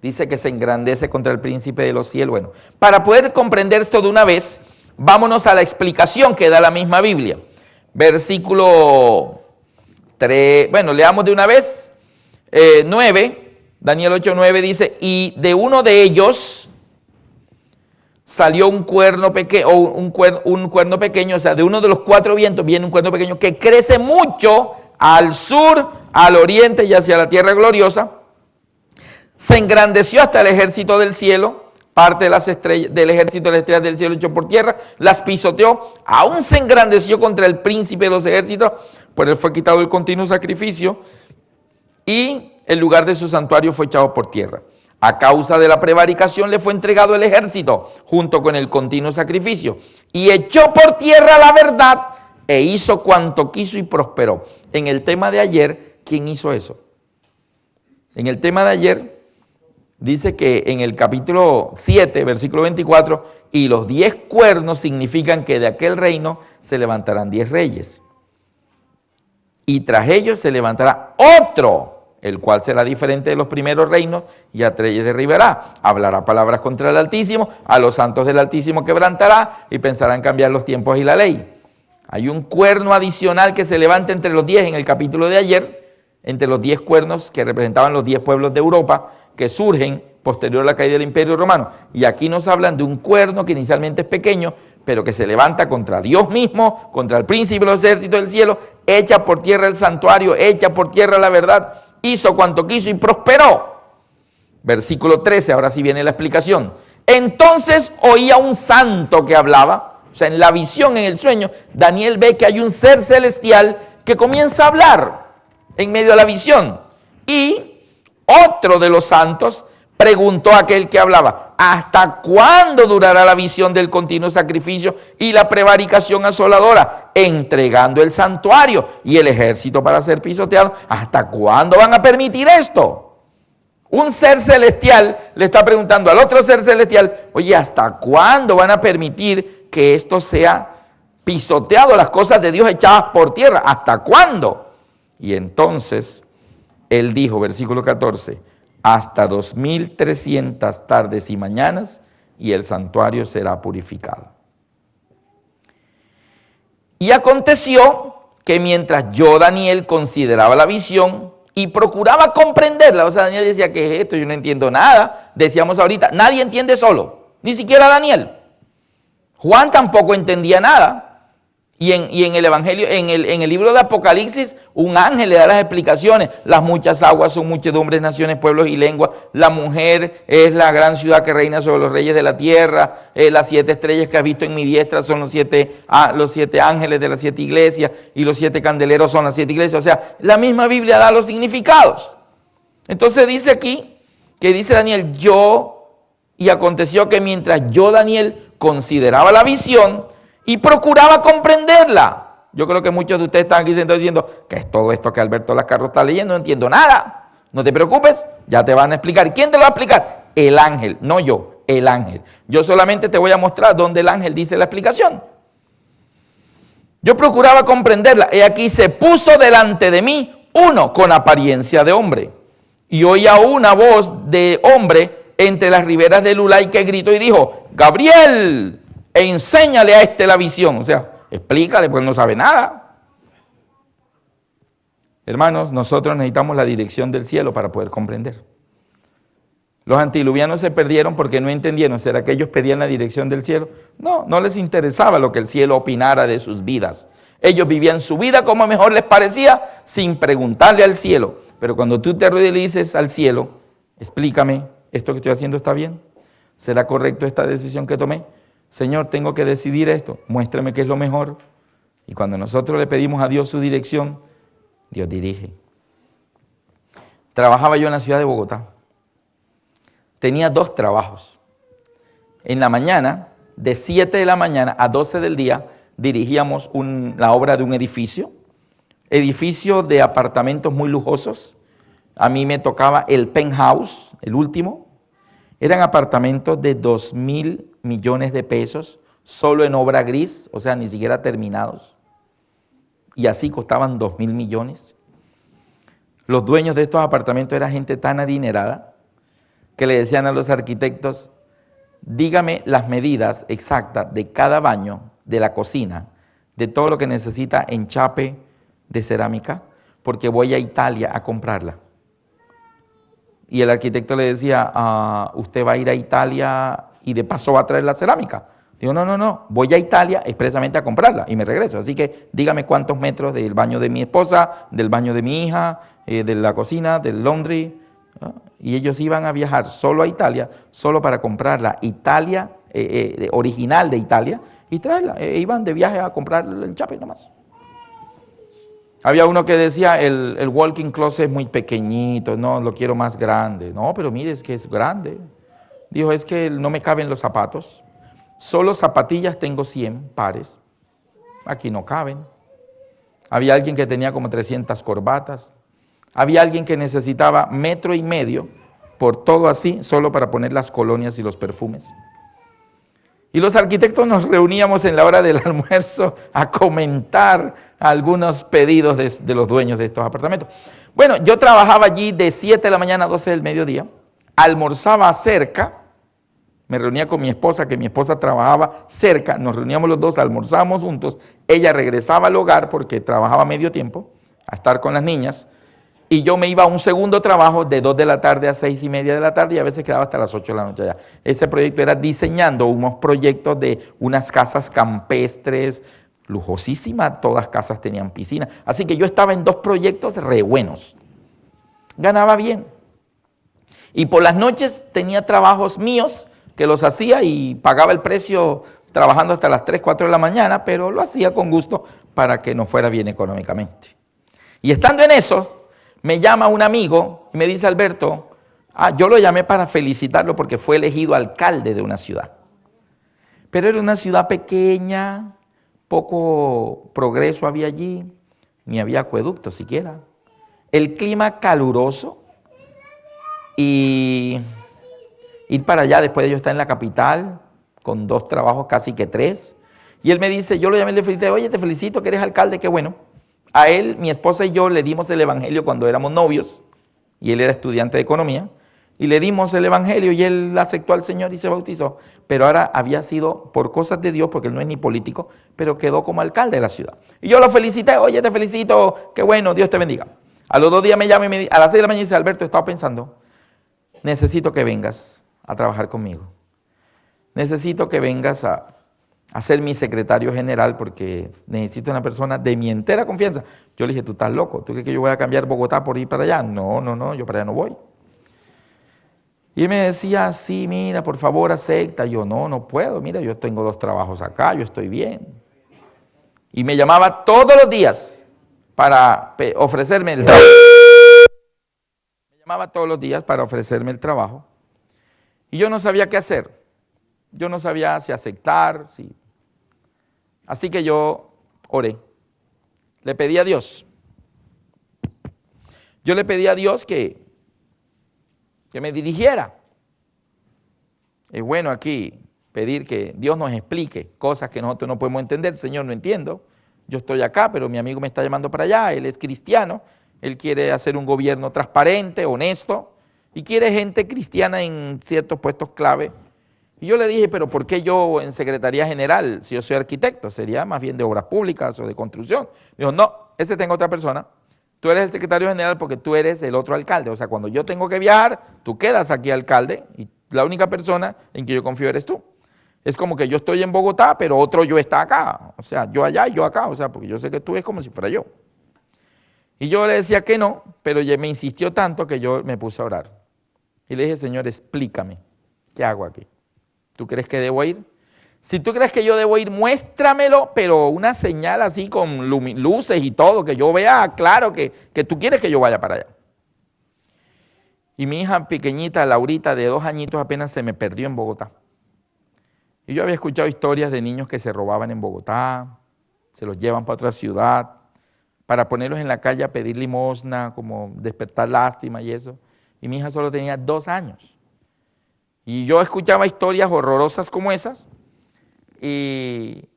Dice que se engrandece contra el príncipe de los cielos. Bueno, para poder comprender esto de una vez, vámonos a la explicación que da la misma Biblia. Versículo 3, bueno, leamos de una vez, 9, Daniel 8:9 dice, y de uno de ellos salió un cuerno pequeño, un cuerno pequeño, o sea, de uno de los 4 vientos viene un cuerno pequeño que crece mucho al sur, al oriente y hacia la tierra gloriosa. Se engrandeció hasta el ejército del cielo, parte de las estrellas, del ejército de las estrellas del cielo echó por tierra, las pisoteó, aún se engrandeció contra el príncipe de los ejércitos, por él fue quitado el continuo sacrificio y el lugar de su santuario fue echado por tierra. A causa de la prevaricación le fue entregado el ejército junto con el continuo sacrificio y echó por tierra la verdad e hizo cuanto quiso y prosperó. En el tema de ayer, ¿quién hizo eso? En el tema de ayer dice que en el capítulo 7, versículo 24, y los 10 cuernos significan que de aquel reino se levantarán 10 reyes. Y tras ellos se levantará otro, el cual será diferente de los primeros reinos, y a reyes derribará. Hablará palabras contra el Altísimo, a los santos del Altísimo quebrantará, y pensará en cambiar los tiempos y la ley. Hay un cuerno adicional que se levanta entre los 10 en el capítulo de ayer, entre los 10 cuernos que representaban los 10 pueblos de Europa, que surgen posterior a la caída del Imperio Romano. Y aquí nos hablan de un cuerno que inicialmente es pequeño, pero que se levanta contra Dios mismo, contra el príncipe de los ejércitos del cielo, echa por tierra el santuario, echa por tierra la verdad, hizo cuanto quiso y prosperó. Versículo 13, ahora sí viene la explicación. Entonces oía un santo que hablaba, o sea, en la visión, en el sueño, Daniel ve que hay un ser celestial que comienza a hablar en medio de la visión. Y otro de los santos preguntó a aquel que hablaba, ¿hasta cuándo durará la visión del continuo sacrificio y la prevaricación asoladora, entregando el santuario y el ejército para ser pisoteado? ¿Hasta cuándo van a permitir esto? Un ser celestial le está preguntando al otro ser celestial, oye, ¿hasta cuándo van a permitir que esto sea pisoteado, las cosas de Dios echadas por tierra? ¿Hasta cuándo? Y entonces él dijo, versículo 14, hasta 2300 tardes y mañanas y el santuario será purificado. Y aconteció que mientras yo, Daniel, consideraba la visión y procuraba comprenderla, o sea, Daniel decía, ¿qué es esto? Yo no entiendo nada. Decíamos ahorita, nadie entiende solo, ni siquiera Daniel. Juan tampoco entendía nada. Y en el Evangelio, en el libro de Apocalipsis, un ángel le da las explicaciones. Las muchas aguas son muchedumbres, naciones, pueblos y lenguas. La mujer es la gran ciudad que reina sobre los reyes de la tierra. Las 7 estrellas que has visto en mi diestra son los 7 ángeles de las 7 iglesias. Y los 7 candeleros son las 7 iglesias. O sea, la misma Biblia da los significados. Entonces dice aquí, que dice Daniel, y aconteció que mientras yo, Daniel, consideraba la visión y procuraba comprenderla. Yo creo que muchos de ustedes están aquí sentados diciendo, ¿qué es todo esto que Alberto Lascarro está leyendo? No entiendo nada. No te preocupes, ya te van a explicar. ¿Quién te lo va a explicar? El ángel, no yo, el ángel. Yo solamente te voy a mostrar dónde el ángel dice la explicación. Yo procuraba comprenderla. Y aquí se puso delante de mí uno con apariencia de hombre. Y oía una voz de hombre entre las riberas del Ulai que gritó y dijo, Gabriel, enséñale a este la visión. O sea, explícale, pues no sabe nada. Hermanos, nosotros necesitamos la dirección del cielo para poder comprender. Los antidiluvianos se perdieron porque no entendieron. ¿Será que ellos pedían la dirección del cielo? No, no les interesaba lo que el cielo opinara de sus vidas. Ellos vivían su vida como mejor les parecía, sin preguntarle al cielo. Pero cuando tú te arrodillas y le dices al cielo, explícame, ¿esto que estoy haciendo está bien? ¿Será correcto esta decisión que tomé? Señor, tengo que decidir esto, muéstrame qué es lo mejor. Y cuando nosotros le pedimos a Dios su dirección, Dios dirige. Trabajaba yo en la ciudad de Bogotá. Tenía 2 trabajos. En la mañana, de 7 de la mañana a 12 del día, dirigíamos la obra de un edificio de apartamentos muy lujosos. A mí me tocaba el penthouse, el último. Eran apartamentos de 2.000 millones de pesos, solo en obra gris, o sea, ni siquiera terminados. Y así costaban 2.000 millones. Los dueños de estos apartamentos eran gente tan adinerada que le decían a los arquitectos, dígame las medidas exactas de cada baño, de la cocina, de todo lo que necesita enchape de cerámica, porque voy a Italia a comprarla. Y el arquitecto le decía, ¿usted va a ir a Italia y de paso va a traer la cerámica? Digo, no, voy a Italia expresamente a comprarla y me regreso. Así que dígame cuántos metros del baño de mi esposa, del baño de mi hija, de la cocina, del laundry. ¿No? Y ellos iban a viajar solo a Italia, solo para comprar la Italia, original de Italia, y traerla. Iban de viaje a comprar el enchape nomás. Había uno que decía, el walk-in closet es muy pequeñito, no, lo quiero más grande. No, pero mire, es que es grande. Dijo, es que no me caben los zapatos. Solo zapatillas tengo 100 pares. Aquí no caben. Había alguien que tenía como 300 corbatas. Había alguien que necesitaba 1,5 metros por todo así, solo para poner las colonias y los perfumes. Y los arquitectos nos reuníamos en la hora del almuerzo a comentar algunos pedidos de los dueños de estos apartamentos. Bueno, yo trabajaba allí de 7 de la mañana a 12 del mediodía, almorzaba cerca, me reunía con mi esposa, que mi esposa trabajaba cerca, nos reuníamos los dos, almorzábamos juntos, ella regresaba al hogar porque trabajaba medio tiempo, a estar con las niñas, y yo me iba a un segundo trabajo de 2 de la tarde a 6:30 de la tarde y a veces quedaba hasta las 8 de la noche allá. Ese proyecto era diseñando unos proyectos de unas casas campestres, lujosísimas, todas casas tenían piscina. Así que yo estaba en 2 proyectos re buenos. Ganaba bien. Y por las noches tenía trabajos míos que los hacía y pagaba el precio trabajando hasta las 3, 4 de la mañana, pero lo hacía con gusto para que nos fuera bien económicamente. Y estando en esos, me llama un amigo y me dice, Alberto, yo lo llamé para felicitarlo porque fue elegido alcalde de una ciudad. Pero era una ciudad pequeña, poco progreso había allí, ni había acueducto siquiera. El clima caluroso y ir para allá después de yo estar en la capital con 2 trabajos, casi que 3. Y él me dice, yo lo llamé y le felicité, oye, te felicito que eres alcalde, qué bueno. A él, mi esposa y yo le dimos el evangelio cuando éramos novios, y él era estudiante de economía, y le dimos el evangelio y él aceptó al Señor y se bautizó, pero ahora había sido por cosas de Dios, porque él no es ni político, pero quedó como alcalde de la ciudad. Y yo lo felicité, oye, te felicito, qué bueno, Dios te bendiga. A los 2 días me llama y a las 6 de la mañana dice, Alberto, estaba pensando, necesito que vengas a trabajar conmigo. Necesito que vengas a ser mi secretario general porque necesito una persona de mi entera confianza. Yo le dije, tú estás loco, ¿tú crees que yo voy a cambiar Bogotá por ir para allá? No, yo para allá no voy. Y él me decía, sí, mira, por favor, acepta. Yo, no puedo, mira, yo tengo 2 trabajos acá, yo estoy bien. Y me llamaba todos los días para ofrecerme el trabajo. Me llamaba todos los días para ofrecerme el trabajo. Y yo no sabía qué hacer. Yo no sabía si aceptar, si. Así que yo oré. Le pedí a Dios. Yo le pedí a Dios que me dirigiera. Es bueno aquí pedir que Dios nos explique cosas que nosotros no podemos entender. Señor, no entiendo. Yo estoy acá, pero mi amigo me está llamando para allá. Él es cristiano. Él quiere hacer un gobierno transparente, honesto. Y quiere gente cristiana en ciertos puestos clave. Y yo le dije, pero ¿por qué yo en Secretaría General, si yo soy arquitecto? Sería más bien de obras públicas o de construcción. Me dijo, no, ese tengo otra persona. Tú eres el secretario general porque tú eres el otro alcalde. O sea, cuando yo tengo que viajar, tú quedas aquí alcalde y la única persona en que yo confío eres tú. Es como que yo estoy en Bogotá, pero otro yo está acá. O sea, yo allá y yo acá. O sea, porque yo sé que tú es como si fuera yo. Y yo le decía que no, pero ella me insistió tanto que yo me puse a orar. Y le dije, Señor, explícame, ¿qué hago aquí? ¿Tú crees que debo ir? Si tú crees que yo debo ir, muéstramelo, pero una señal así con luces y todo, que yo vea claro que tú quieres que yo vaya para allá. Y mi hija pequeñita, Laurita, de 2 añitos, apenas se me perdió en Bogotá. Y yo había escuchado historias de niños que se robaban en Bogotá, se los llevan para otra ciudad, para ponerlos en la calle a pedir limosna, como despertar lástima y eso. Y mi hija solo tenía 2 años. Y yo escuchaba historias horrorosas como esas, y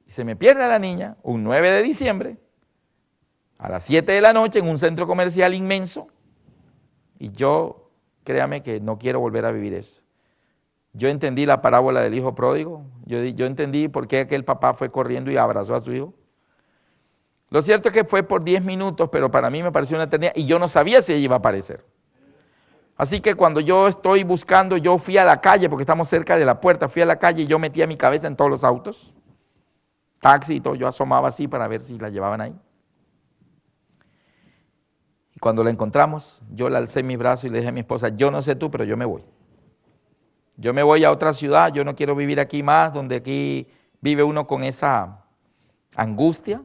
se me pierde la niña un 9 de diciembre, a las 7 de la noche, en un centro comercial inmenso, y yo, créame que no quiero volver a vivir eso. Yo entendí la parábola del hijo pródigo, yo entendí por qué aquel papá fue corriendo y abrazó a su hijo. Lo cierto es que fue por 10 minutos, pero para mí me pareció una eternidad y yo no sabía si ella iba a aparecer. Así que cuando yo estoy buscando, yo fui a la calle, porque estamos cerca de la puerta, fui a la calle y yo metía mi cabeza en todos los autos, taxi y todo, yo asomaba así para ver si la llevaban ahí. Y cuando la encontramos, yo le alcé mi brazo y le dije a mi esposa, yo no sé tú, pero yo me voy. Yo me voy a otra ciudad, yo no quiero vivir aquí más, donde aquí vive uno con esa angustia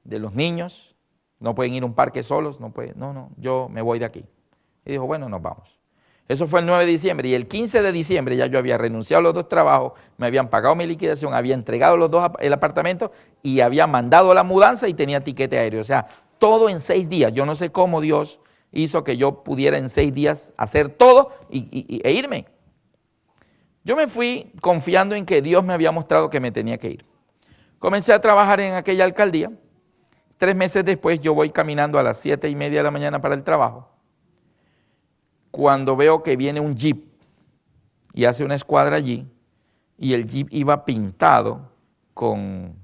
de los niños, no pueden ir a un parque solos, no, yo me voy de aquí. Y dijo, bueno, nos vamos. Eso fue el 9 de diciembre y el 15 de diciembre ya yo había renunciado a los 2 trabajos, me habían pagado mi liquidación, había entregado los 2 el apartamento y había mandado la mudanza y tenía tiquete aéreo. O sea, todo en 6 días. Yo no sé cómo Dios hizo que yo pudiera en 6 días hacer todo e irme. Yo me fui confiando en que Dios me había mostrado que me tenía que ir. Comencé a trabajar en aquella alcaldía. 3 meses después yo voy caminando a las 7:30 de la mañana para el trabajo, cuando veo que viene un jeep y hace una escuadra allí, y el jeep iba pintado con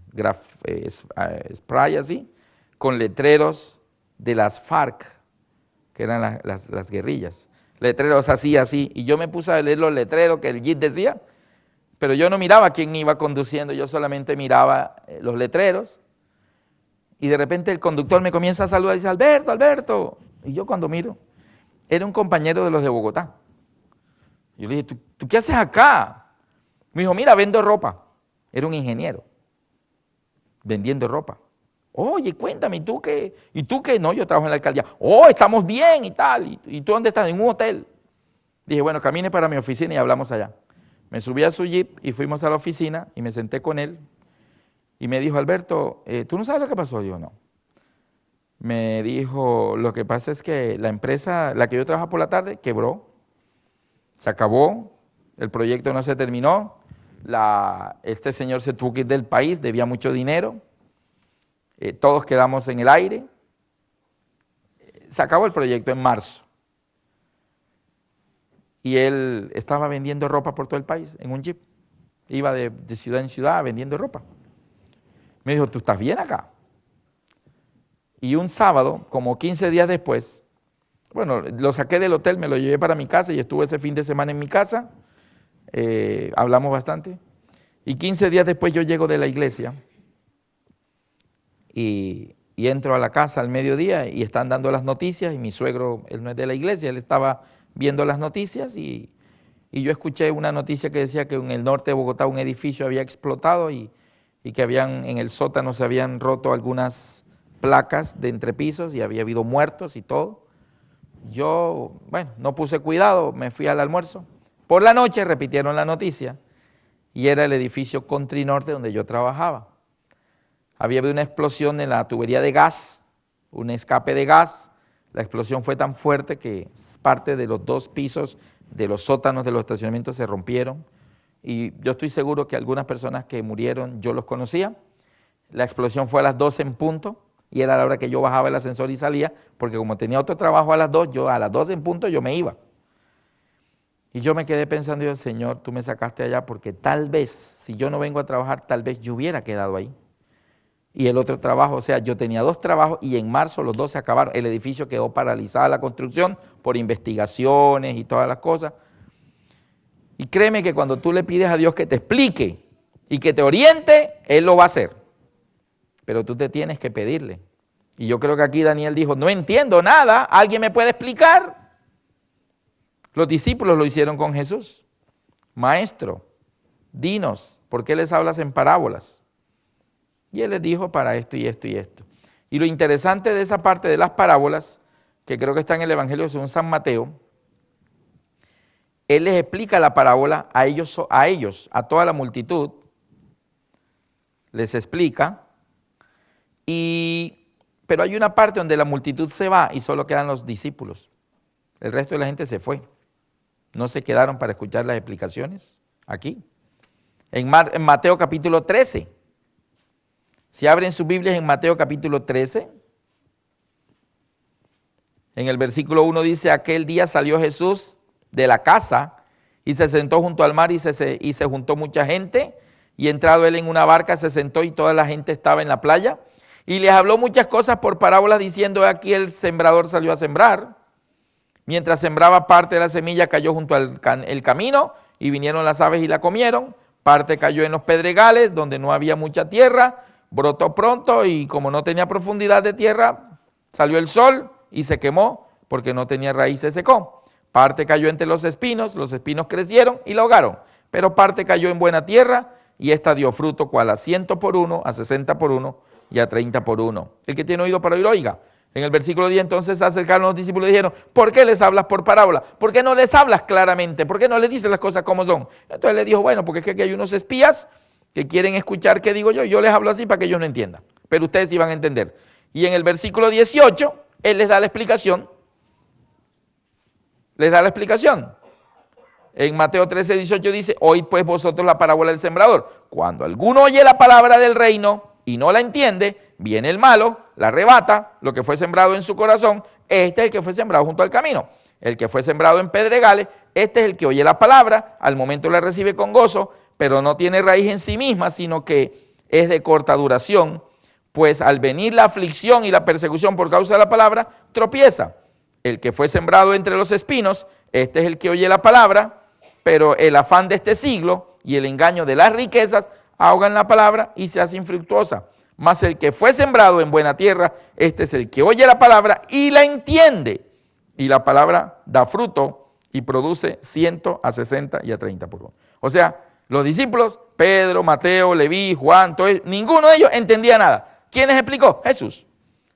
spray así, con letreros de las FARC, que eran las guerrillas, letreros así, y yo me puse a leer los letreros que el jeep decía, pero yo no miraba quién iba conduciendo, yo solamente miraba los letreros, y de repente el conductor me comienza a saludar y dice, Alberto, Alberto, y yo cuando miro, era un compañero de los de Bogotá. Yo le dije, ¿tú qué haces acá? Me dijo, mira, vendo ropa. Era un ingeniero, vendiendo ropa. Oye, cuéntame, ¿y tú qué? ¿Y tú qué? No, yo trabajo en la alcaldía. Oh, estamos bien y tal. ¿Y tú dónde estás? En un hotel. Dije, bueno, camine para mi oficina y hablamos allá. Me subí a su jeep y fuimos a la oficina y me senté con él. Y me dijo, Alberto, ¿tú no sabes lo que pasó? Yo no. Me dijo, lo que pasa es que la empresa, la que yo trabajaba por la tarde, quebró, se acabó, el proyecto no se terminó, este señor se tuvo que ir del país, debía mucho dinero, todos quedamos en el aire, se acabó el proyecto en marzo. Y él estaba vendiendo ropa por todo el país, en un jeep, iba de ciudad en ciudad vendiendo ropa. Me dijo, ¿tú estás bien acá? Y un sábado, como 15 días después, bueno, lo saqué del hotel, me lo llevé para mi casa y estuve ese fin de semana en mi casa, hablamos bastante, y 15 días después yo llego de la iglesia y entro a la casa al mediodía y están dando las noticias y mi suegro, él no es de la iglesia, él estaba viendo las noticias y yo escuché una noticia que decía que en el norte de Bogotá un edificio había explotado y que en el sótano se habían roto algunas placas de entrepisos y había habido muertos y todo. Yo, bueno, no puse cuidado, me fui al almuerzo. Por la noche repitieron la noticia y era el edificio Country Norte donde yo trabajaba. Había habido una explosión en la tubería de gas, un escape de gas. La explosión fue tan fuerte que parte de los 2 pisos de los sótanos de los estacionamientos se rompieron. Y yo estoy seguro que algunas personas que murieron yo los conocía. La explosión fue a las 12 en punto. Y era la hora que yo bajaba el ascensor y salía, porque como tenía otro trabajo a las 2, yo a las 12 en punto yo me iba. Y yo me quedé pensando, yo, Señor, tú me sacaste allá porque tal vez, si yo no vengo a trabajar, tal vez yo hubiera quedado ahí. Y el otro trabajo, o sea, yo tenía 2 trabajos y en marzo los 2 se acabaron. El edificio quedó paralizada la construcción por investigaciones y todas las cosas. Y créeme que cuando tú le pides a Dios que te explique y que te oriente, Él lo va a hacer. Pero tú te tienes que pedirle. Y yo creo que aquí Daniel dijo, no entiendo nada, ¿alguien me puede explicar? Los discípulos lo hicieron con Jesús. Maestro, dinos, ¿por qué les hablas en parábolas? Y Él les dijo para esto y esto y esto. Y lo interesante de esa parte de las parábolas, que creo que está en el Evangelio según San Mateo, Él les explica la parábola a ellos, a toda la multitud, les explica, pero hay una parte donde la multitud se va y solo quedan los discípulos. El resto de la gente se fue. No se quedaron para escuchar las explicaciones aquí. En Mateo capítulo 13. Si abren sus Biblias en Mateo capítulo 13, en el versículo 1 dice, aquel día salió Jesús de la casa y se sentó junto al mar y se juntó mucha gente, y entrado él en una barca se sentó y toda la gente estaba en la playa, y les habló muchas cosas por parábolas diciendo, aquí el sembrador salió a sembrar. Mientras sembraba, parte de la semilla cayó junto al camino y vinieron las aves y la comieron. Parte cayó en los pedregales donde no había mucha tierra, brotó pronto y como no tenía profundidad de tierra, salió el sol y se quemó porque no tenía raíz, se secó. Parte cayó entre los espinos crecieron y la ahogaron. Pero parte cayó en buena tierra y esta dio fruto, cual a 100 por 1, a 60 por 1 y a 30 por 1. El que tiene oído para oír, oiga. En el versículo 10 entonces se acercaron los discípulos y dijeron, ¿por qué les hablas por parábola? ¿Por qué no les hablas claramente? ¿Por qué no les dices las cosas como son? Entonces le dijo, bueno, porque es que aquí hay unos espías que quieren escuchar qué digo yo les hablo así para que ellos no entiendan, pero ustedes sí van a entender. Y en el versículo 18, él les da la explicación. En Mateo 13, 18 dice, oíd pues vosotros la parábola del sembrador. Cuando alguno oye la palabra del reino y no la entiende, viene el malo, la arrebata, lo que fue sembrado en su corazón, este es el que fue sembrado junto al camino. El que fue sembrado en pedregales, este es el que oye la palabra, al momento la recibe con gozo, pero no tiene raíz en sí misma, sino que es de corta duración, pues al venir la aflicción y la persecución por causa de la palabra, tropieza. El que fue sembrado entre los espinos, este es el que oye la palabra, pero el afán de este siglo y el engaño de las riquezas ahogan la palabra y se hace infructuosa. Mas el que fue sembrado en buena tierra, este es el que oye la palabra y la entiende. Y la palabra da fruto y produce 100, a 60 y a 30 por 1. O sea, los discípulos, Pedro, Mateo, Leví, Juan, ninguno de ellos entendía nada. ¿Quién les explicó? Jesús.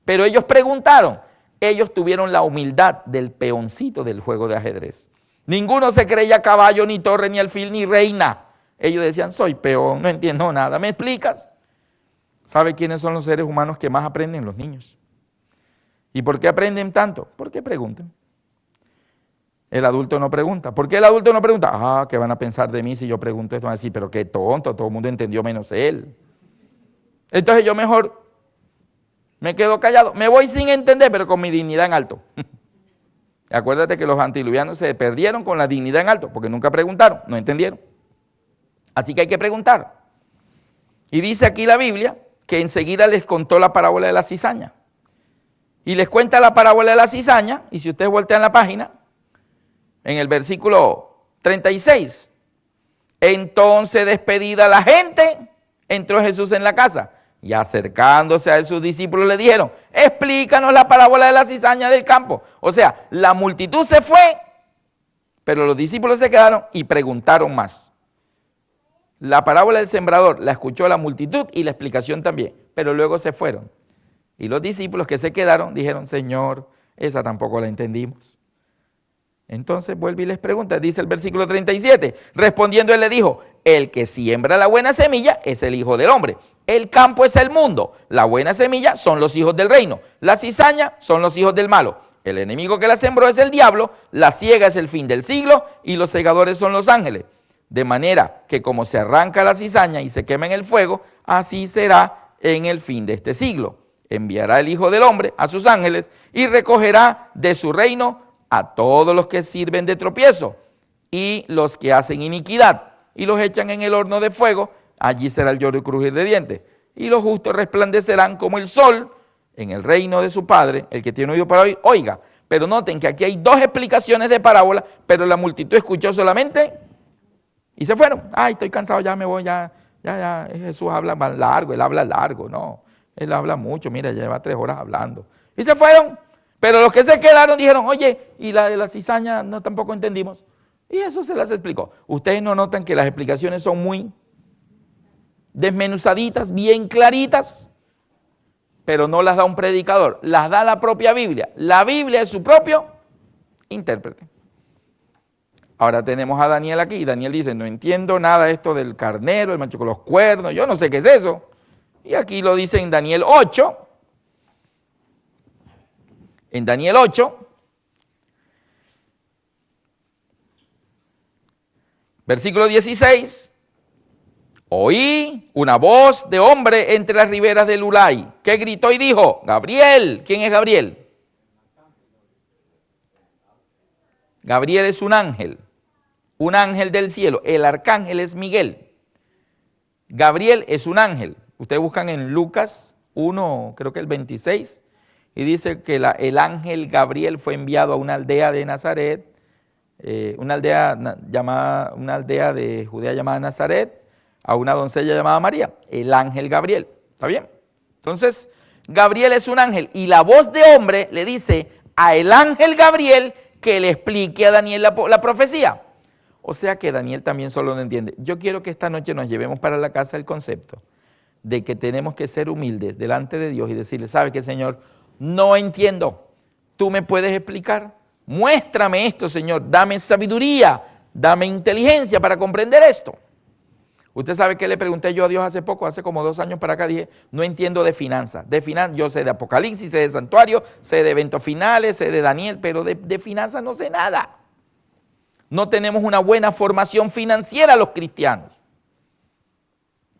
Pero ellos preguntaron. Ellos tuvieron la humildad del peoncito del juego de ajedrez. Ninguno se creía caballo, ni torre, ni alfil, ni reina. Ellos decían, soy peón, no entiendo nada. ¿Me explicas? ¿Sabe quiénes son los seres humanos que más aprenden? Los niños. ¿Y por qué aprenden tanto? Porque preguntan. El adulto no pregunta. ¿Por qué el adulto no pregunta? ¿Qué van a pensar de mí si yo pregunto esto? Van a decir, pero qué tonto, todo el mundo entendió menos él. Entonces yo mejor me quedo callado. Me voy sin entender, pero con mi dignidad en alto. Acuérdate que los antidiluvianos se perdieron con la dignidad en alto, porque nunca preguntaron, no entendieron. Así que hay que preguntar. Y dice aquí la Biblia que enseguida les contó la parábola de la cizaña. Y les cuenta la parábola de la cizaña, y si ustedes voltean la página, en el versículo 36, entonces despedida la gente, entró Jesús en la casa, y acercándose a sus discípulos le dijeron, explícanos la parábola de la cizaña del campo. O sea, la multitud se fue, pero los discípulos se quedaron y preguntaron más. La parábola del sembrador la escuchó la multitud y la explicación también, pero luego se fueron. Y los discípulos que se quedaron dijeron, Señor, esa tampoco la entendimos. Entonces vuelve y les pregunta, dice el versículo 37, respondiendo él le dijo, el que siembra la buena semilla es el Hijo del Hombre. El campo es el mundo, la buena semilla son los hijos del reino, la cizaña son los hijos del malo. El enemigo que la sembró es el diablo, la siega es el fin del siglo y los segadores son los ángeles. De manera que como se arranca la cizaña y se quema en el fuego, así será en el fin de este siglo. Enviará el Hijo del Hombre a sus ángeles y recogerá de su reino a todos los que sirven de tropiezo y los que hacen iniquidad y los echan en el horno de fuego, allí será el lloro y crujir de dientes. Y los justos resplandecerán como el sol en el reino de su Padre. El que tiene oído para oír, oiga. Pero noten que aquí hay dos explicaciones de parábola, pero la multitud escuchó solamente Y se fueron. Ay, estoy cansado, ya me voy, ya. Jesús habla más largo, él habla largo, no. Él habla mucho, mira, lleva 3 horas hablando. Y se fueron. Pero los que se quedaron dijeron, oye, y la de la cizaña no tampoco entendimos. Y eso se las explicó. Ustedes no notan que las explicaciones son muy desmenuzaditas, bien claritas, pero no las da un predicador, las da la propia Biblia. La Biblia es su propio intérprete. Ahora tenemos a Daniel aquí, y Daniel dice, no entiendo nada de esto del carnero, el macho con los cuernos, yo no sé qué es eso. Y aquí lo dice en Daniel 8. En Daniel 8, versículo 16, oí una voz de hombre entre las riberas del Ulai, que gritó y dijo, Gabriel. ¿Quién es Gabriel? Gabriel es un ángel del cielo. El arcángel es Miguel. Gabriel es un ángel. Ustedes buscan en Lucas 1, creo que el 26, y dice que el ángel Gabriel fue enviado a una aldea de Nazaret, una aldea de Judea llamada Nazaret, a una doncella llamada María, el ángel Gabriel. ¿Está bien? Entonces, Gabriel es un ángel y la voz de hombre le dice a el ángel Gabriel que le explique a Daniel la profecía. O sea que Daniel también solo no entiende. Yo quiero que esta noche nos llevemos para la casa el concepto de que tenemos que ser humildes delante de Dios y decirle, ¿sabe qué, Señor? No entiendo. ¿Tú me puedes explicar? Muéstrame esto, Señor. Dame sabiduría, dame inteligencia para comprender esto. Usted sabe que le pregunté yo a Dios hace poco, hace como 2 años para acá, dije, no entiendo de finanzas. Yo sé de Apocalipsis, sé de Santuario, sé de eventos finales, sé de Daniel, pero de finanzas no sé nada. No tenemos una buena formación financiera los cristianos.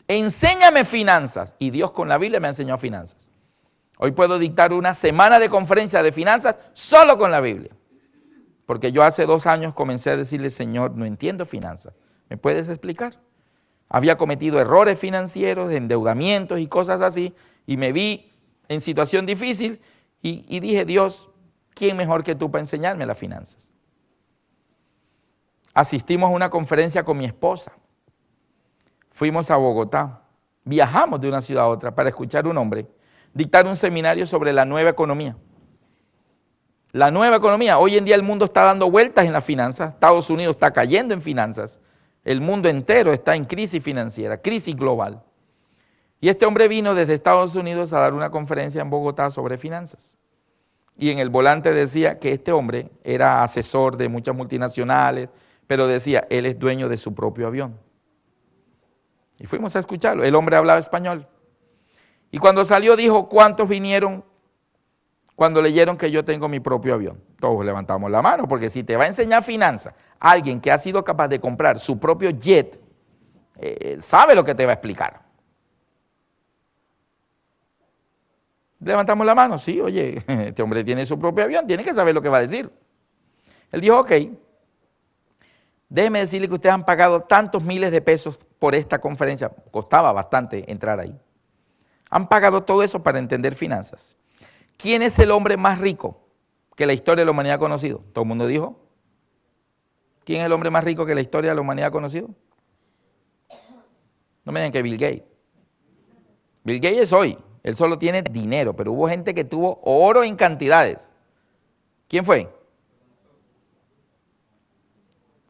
Enséñame finanzas. Y Dios con la Biblia me ha enseñado finanzas. Hoy puedo dictar una semana de conferencia de finanzas solo con la Biblia. Porque yo hace 2 años comencé a decirle, Señor, no entiendo finanzas. ¿Me puedes explicar? Había cometido errores financieros, endeudamientos y cosas así. Y me vi en situación difícil y dije, Dios, ¿quién mejor que tú para enseñarme las finanzas? Asistimos a una conferencia con mi esposa. Fuimos a Bogotá. Viajamos de una ciudad a otra para escuchar a un hombre dictar un seminario sobre la nueva economía. La nueva economía. Hoy en día el mundo está dando vueltas en las finanzas. Estados Unidos está cayendo en finanzas. El mundo entero está en crisis financiera, crisis global. Y este hombre vino desde Estados Unidos a dar una conferencia en Bogotá sobre finanzas. Y en el volante decía que este hombre era asesor de muchas multinacionales, pero decía, él es dueño de su propio avión. Y fuimos a escucharlo. El hombre hablaba español. Y cuando salió dijo, ¿cuántos vinieron cuando leyeron que yo tengo mi propio avión? Todos levantamos la mano, porque si te va a enseñar finanzas, alguien que ha sido capaz de comprar su propio jet, sabe lo que te va a explicar. Levantamos la mano, sí, oye, este hombre tiene su propio avión, tiene que saber lo que va a decir. Él dijo, ok, déjeme decirle que ustedes han pagado tantos miles de pesos por esta conferencia, costaba bastante entrar ahí. Han pagado todo eso para entender finanzas. ¿Quién es el hombre más rico que la historia de la humanidad ha conocido? Todo el mundo dijo. ¿Quién es el hombre más rico que la historia de la humanidad ha conocido? No me digan que Bill Gates. Bill Gates es hoy. Él solo tiene dinero, pero hubo gente que tuvo oro en cantidades. ¿Quién fue?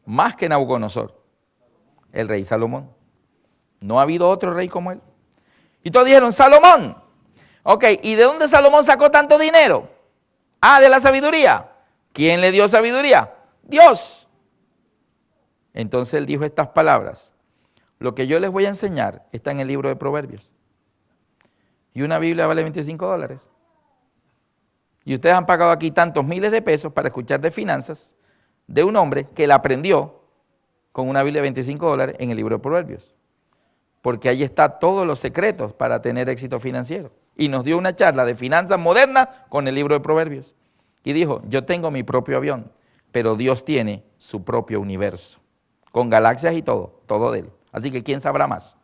Más que Nabucodonosor, el rey Salomón. No ha habido otro rey como él. Y todos dijeron, Salomón. Ok, ¿y de dónde Salomón sacó tanto dinero? Ah, de la sabiduría. ¿Quién le dio sabiduría? Dios. Entonces él dijo estas palabras. Lo que yo les voy a enseñar está en el libro de Proverbios. Y una Biblia vale $25. Y ustedes han pagado aquí tantos miles de pesos para escuchar de finanzas de un hombre que la aprendió con una Biblia de $25 en el libro de Proverbios. Porque ahí está todos los secretos para tener éxito financiero. Y nos dio una charla de finanzas modernas con el libro de Proverbios. Y dijo, yo tengo mi propio avión, pero Dios tiene su propio universo, con galaxias y todo de él. Así que ¿quién sabrá más?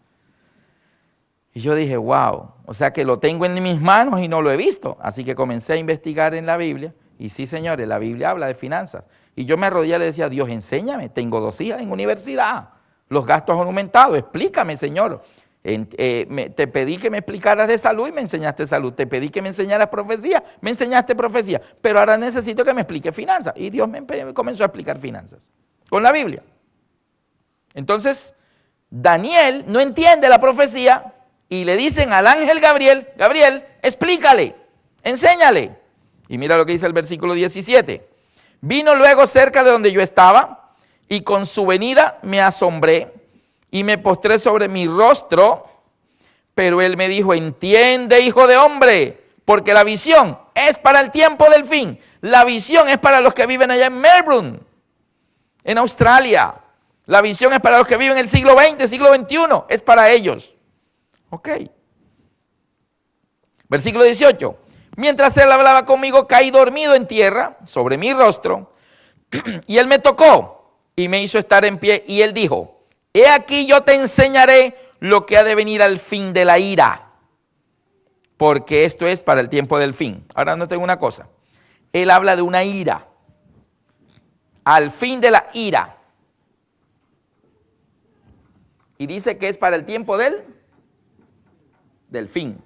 Y yo dije, wow, o sea que lo tengo en mis manos y no lo he visto. Así que comencé a investigar en la Biblia. Y sí, señores, la Biblia habla de finanzas. Y yo me arrodillé y le decía, Dios, enséñame, tengo 2 hijas en universidad. Los gastos han aumentado. Explícame, Señor. Te pedí que me explicaras de salud y me enseñaste salud. Te pedí que me enseñaras profecía, me enseñaste profecía. Pero ahora necesito que me explique finanzas. Y Dios me comenzó a explicar finanzas con la Biblia. Entonces, Daniel no entiende la profecía y le dicen al ángel Gabriel, Gabriel, explícale, enséñale. Y mira lo que dice el versículo 17. Vino luego cerca de donde yo estaba y con su venida me asombré y me postré sobre mi rostro, pero él me dijo, entiende, hijo de hombre, porque la visión es para el tiempo del fin. La visión es para los que viven allá en Melbourne, en Australia. La visión es para los que viven en el siglo XX, siglo XXI, es para ellos. Ok. Versículo 18. Mientras él hablaba conmigo, caí dormido en tierra, sobre mi rostro, y él me tocó y me hizo estar en pie, y él dijo, he aquí yo te enseñaré lo que ha de venir al fin de la ira, porque esto es para el tiempo del fin. Ahora noten una cosa, él habla de una ira, al fin de la ira, y dice que es para el tiempo del fin.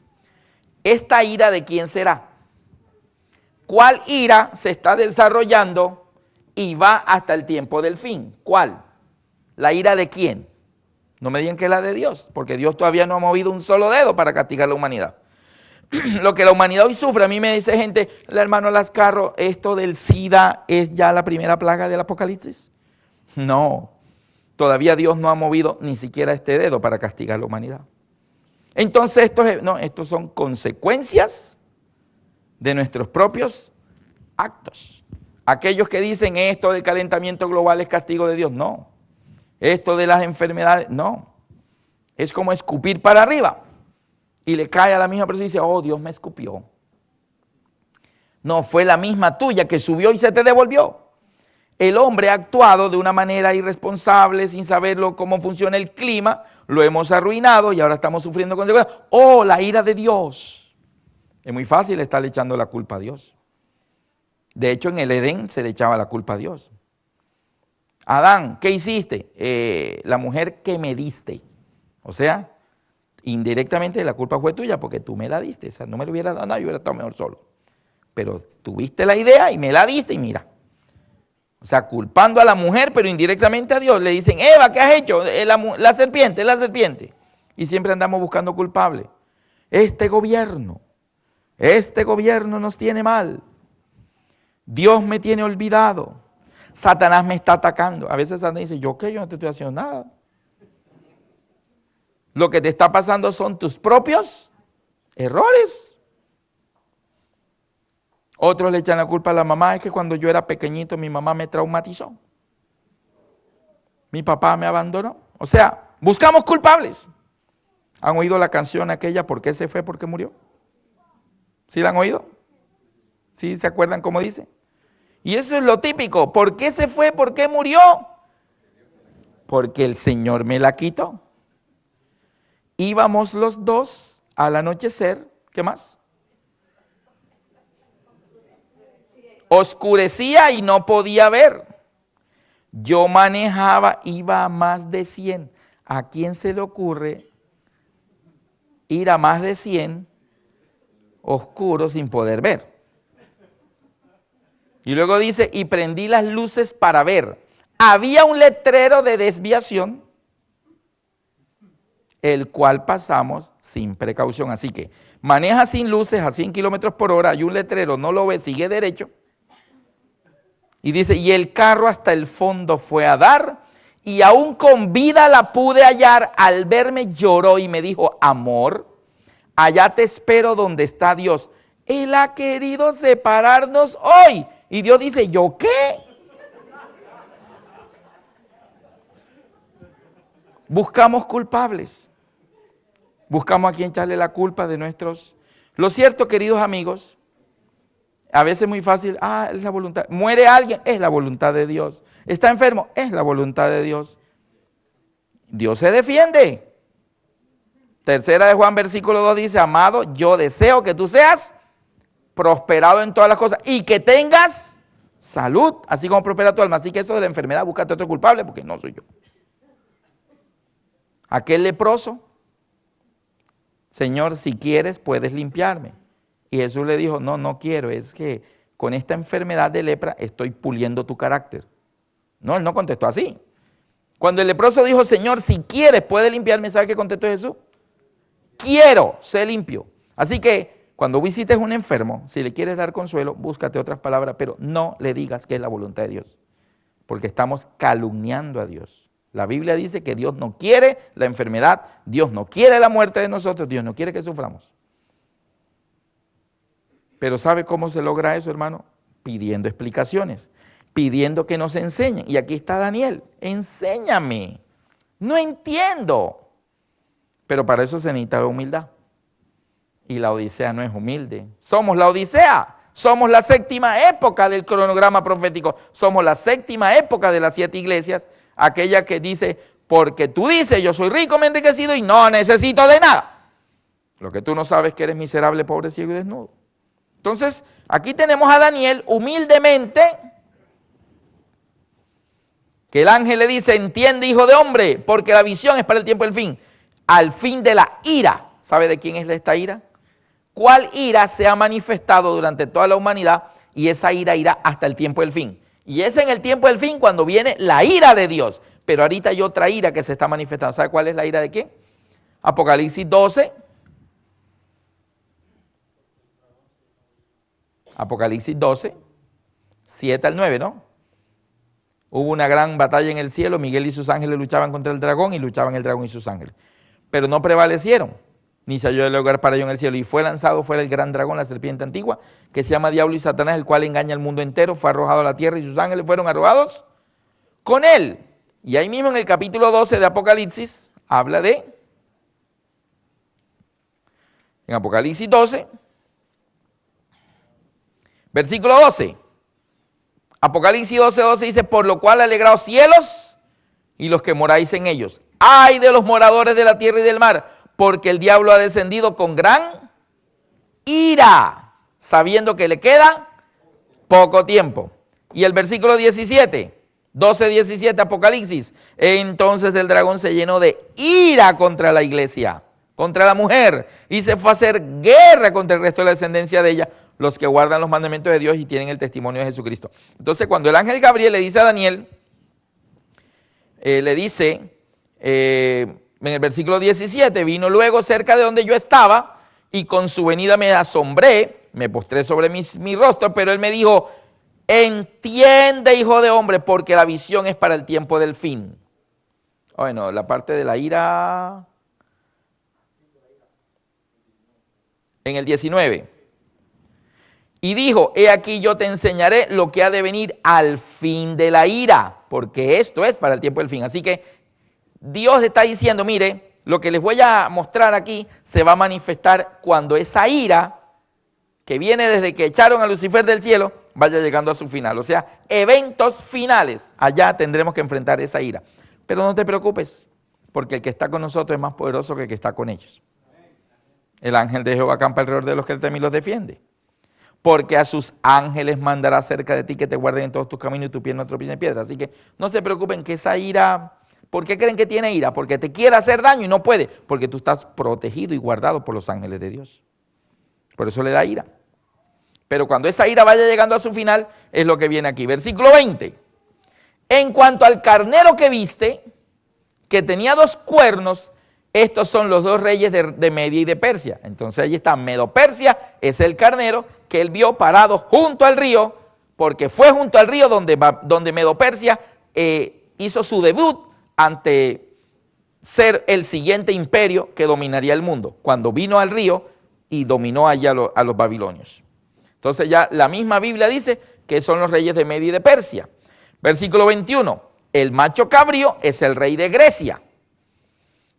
¿Esta ira de quién será? ¿Cuál ira se está desarrollando y va hasta el tiempo del fin? ¿Cuál? ¿La ira de quién? No me digan que es la de Dios, porque Dios todavía no ha movido un solo dedo para castigar a la humanidad. Lo que la humanidad hoy sufre, a mí me dice gente, el hermano Lascarro, esto del SIDA es ya la primera plaga del Apocalipsis. No, todavía Dios no ha movido ni siquiera este dedo para castigar a la humanidad. Entonces, estos son consecuencias de nuestros propios actos. Aquellos que dicen esto del calentamiento global es castigo de Dios, no. Esto de las enfermedades, no. Es como escupir para arriba y le cae a la misma persona y dice, oh, Dios me escupió. No, fue la misma tuya que subió y se te devolvió. El hombre ha actuado de una manera irresponsable, sin saberlo cómo funciona el clima, lo hemos arruinado y ahora estamos sufriendo consecuencias. ¡Oh, la ira de Dios! Es muy fácil estarle echando la culpa a Dios. De hecho, en el Edén se le echaba la culpa a Dios. Adán, ¿qué hiciste? La mujer que me diste. O sea, indirectamente la culpa fue tuya porque tú me la diste. O sea, no me lo hubiera dado nada, yo hubiera estado mejor solo. Pero tuviste la idea y me la diste y mira. O sea, culpando a la mujer, pero indirectamente a Dios. Le dicen, Eva, ¿qué has hecho? La serpiente, la serpiente. Y siempre andamos buscando culpables. Este gobierno nos tiene mal. Dios me tiene olvidado. Satanás me está atacando. A veces Satanás dice, ¿yo qué? Yo no te estoy haciendo nada. Lo que te está pasando son tus propios errores. Otros le echan la culpa a la mamá, es que cuando yo era pequeñito mi mamá me traumatizó. Mi papá me abandonó. O sea, buscamos culpables. ¿Han oído la canción aquella, ¿por qué se fue, por qué murió? ¿Sí la han oído? ¿Sí se acuerdan cómo dice? Y eso es lo típico. ¿Por qué se fue, por qué murió? Porque el Señor me la quitó. Íbamos los dos al anochecer, ¿qué más? Oscurecía y no podía ver. Yo manejaba, iba a más de 100. ¿A quién se le ocurre ir a más de 100 oscuro sin poder ver? Y luego dice, y prendí las luces para ver. Había un letrero de desviación, el cual pasamos sin precaución. Así que maneja sin luces a 100 kilómetros por hora, hay un letrero, no lo ve, sigue derecho. Y dice, y el carro hasta el fondo fue a dar, y aún con vida la pude hallar. Al verme lloró y me dijo, amor, allá te espero donde está Dios. Él ha querido separarnos hoy. Y Dios dice, ¿yo qué? Buscamos culpables. Buscamos a quien echarle la culpa de nuestros... Lo cierto, queridos amigos, a veces es muy fácil, es la voluntad. Muere alguien, es la voluntad de Dios. Está enfermo, es la voluntad de Dios. Dios se defiende. Tercera de Juan, versículo 2 dice, amado, yo deseo que tú seas prosperado en todas las cosas y que tengas salud, así como prospera tu alma. Así que eso de la enfermedad, búscate otro culpable porque no soy yo. aquel leproso, Señor, si quieres puedes limpiarme. Y Jesús le dijo, no, no quiero, es que con esta enfermedad de lepra estoy puliendo tu carácter. No, él no contestó así. Cuando el leproso dijo, Señor, si quieres puedes limpiarme, ¿sabe qué contestó Jesús? Quiero ser limpio. Así que cuando visites a un enfermo, si le quieres dar consuelo, búscate otras palabras, pero no le digas que es la voluntad de Dios, porque estamos calumniando a Dios. La Biblia dice que Dios no quiere la enfermedad, Dios no quiere la muerte de nosotros, Dios no quiere que suframos. Pero ¿sabe cómo se logra eso, hermano? Pidiendo explicaciones, pidiendo que nos enseñen. Y aquí está Daniel, enséñame, no entiendo. Pero para eso se necesita humildad. Y la Odisea no es humilde. Somos la Odisea, somos la séptima época del cronograma profético, somos la séptima época de las 7 iglesias, aquella que dice, porque tú dices, yo soy rico, me he enriquecido y no necesito de nada. Lo que tú no sabes es que eres miserable, pobre, ciego y desnudo. Entonces, aquí tenemos a Daniel humildemente, que el ángel le dice, entiende, hijo de hombre, porque la visión es para el tiempo del fin, al fin de la ira. ¿Sabe de quién es esta ira? ¿Cuál ira se ha manifestado durante toda la humanidad? Y esa ira irá hasta el tiempo del fin. Y es en el tiempo del fin cuando viene la ira de Dios. Pero ahorita hay otra ira que se está manifestando. ¿Sabe cuál es la ira de quién? Apocalipsis 12. Apocalipsis 12, 7 al 9, ¿no? Hubo una gran batalla en el cielo, Miguel y sus ángeles luchaban contra el dragón y luchaban el dragón y sus ángeles. Pero no prevalecieron, ni se halló el lugar para ellos en el cielo. Y fue lanzado fuera el gran dragón, la serpiente antigua, que se llama Diablo y Satanás, el cual engaña al mundo entero. Fue arrojado a la tierra y sus ángeles fueron arrojados con él. Y ahí mismo en el capítulo 12 de Apocalipsis, habla de, en Apocalipsis 12, versículo 12. Apocalipsis 12, 12 dice, por lo cual alegraos cielos y los que moráis en ellos. ¡Ay de los moradores de la tierra y del mar! Porque el diablo ha descendido con gran ira, sabiendo que le queda poco tiempo. Y el versículo 17, 12, 17, Apocalipsis. Entonces el dragón se llenó de ira contra la iglesia, contra la mujer, y se fue a hacer guerra contra el resto de la descendencia de ella, los que guardan los mandamientos de Dios y tienen el testimonio de Jesucristo. Entonces cuando el ángel Gabriel le dice a Daniel, le dice, en el versículo 17, vino luego cerca de donde yo estaba y con su venida me asombré, me postré sobre mi rostro, pero él me dijo, entiende, hijo de hombre, porque la visión es para el tiempo del fin. Bueno, la parte de la ira, en el 19. Y dijo, he aquí yo te enseñaré lo que ha de venir al fin de la ira, porque esto es para el tiempo del fin. Así que Dios está diciendo, mire, lo que les voy a mostrar aquí se va a manifestar cuando esa ira, que viene desde que echaron a Lucifer del cielo, vaya llegando a su final. O sea, eventos finales, allá tendremos que enfrentar esa ira. Pero no te preocupes, porque el que está con nosotros es más poderoso que el que está con ellos. El ángel de Jehová acampa alrededor de los que él teme y los defiende. Porque a sus ángeles mandará cerca de ti que te guarden en todos tus caminos y tu pie no tropiece en piedra. Así que no se preocupen que esa ira, ¿por qué creen que tiene ira? Porque te quiere hacer daño y no puede, porque tú estás protegido y guardado por los ángeles de Dios. Por eso le da ira. Pero cuando esa ira vaya llegando a su final, es lo que viene aquí. Versículo 20. En cuanto al carnero que viste, que tenía 2 cuernos, estos son los 2 reyes de Media y de Persia. Entonces allí está Medo-Persia, es el carnero que él vio parado junto al río, porque fue junto al río donde Medo-Persia hizo su debut ante ser el siguiente imperio que dominaría el mundo, cuando vino al río y dominó allá a los babilonios. Entonces ya la misma Biblia dice que son los reyes de Media y de Persia. Versículo 21, el macho cabrío es el rey de Grecia.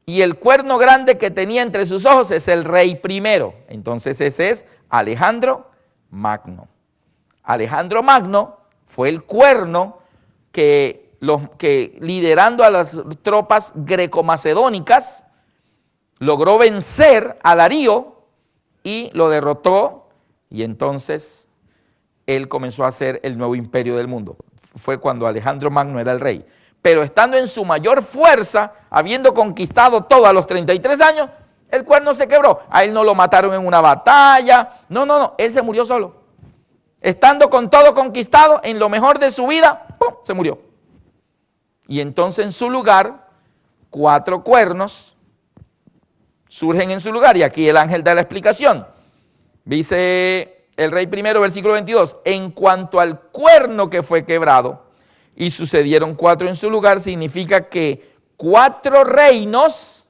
Y el cuerno grande que tenía entre sus ojos es el rey primero. Entonces ese es Alejandro Magno. Alejandro Magno fue el cuerno que liderando a las tropas greco-macedónicas logró vencer a Darío y lo derrotó. Y entonces él comenzó a hacer el nuevo imperio del mundo. Fue cuando Alejandro Magno era el rey. pero estando en su mayor fuerza, habiendo conquistado todo a los 33 años, el cuerno se quebró. A él no lo mataron en una batalla, no, él se murió solo. Estando con todo conquistado, en lo mejor de su vida, ¡pum!, se murió. Y entonces en su lugar, 4 cuernos surgen en su lugar, y aquí el ángel da la explicación. Dice el rey primero, versículo 22, en cuanto al cuerno que fue quebrado, y sucedieron 4 en su lugar, significa que 4 reinos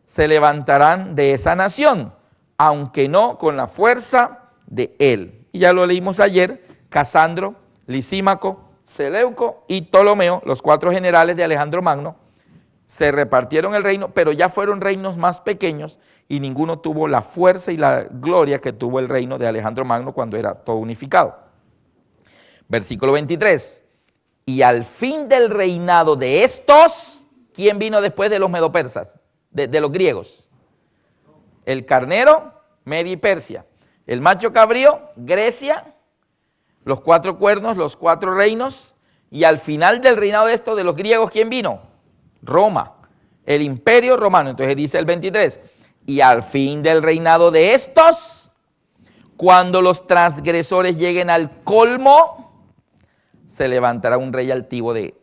se levantarán de esa nación, aunque no con la fuerza de él. Y ya lo leímos ayer, Casandro, Lisímaco, Seleuco y Ptolomeo, los 4 generales de Alejandro Magno, se repartieron el reino, pero ya fueron reinos más pequeños y ninguno tuvo la fuerza y la gloria que tuvo el reino de Alejandro Magno cuando era todo unificado. Versículo 23, y al fin del reinado de estos, ¿quién vino después de los medopersas? De los griegos. El carnero, Media y Persia. El macho cabrío, Grecia. Los 4 cuernos, los 4 reinos. Y al final del reinado de estos, de los griegos, ¿quién vino? Roma, el imperio romano. Entonces dice el 23, y al fin del reinado de estos, cuando los transgresores lleguen al colmo, se levantará un rey altivo de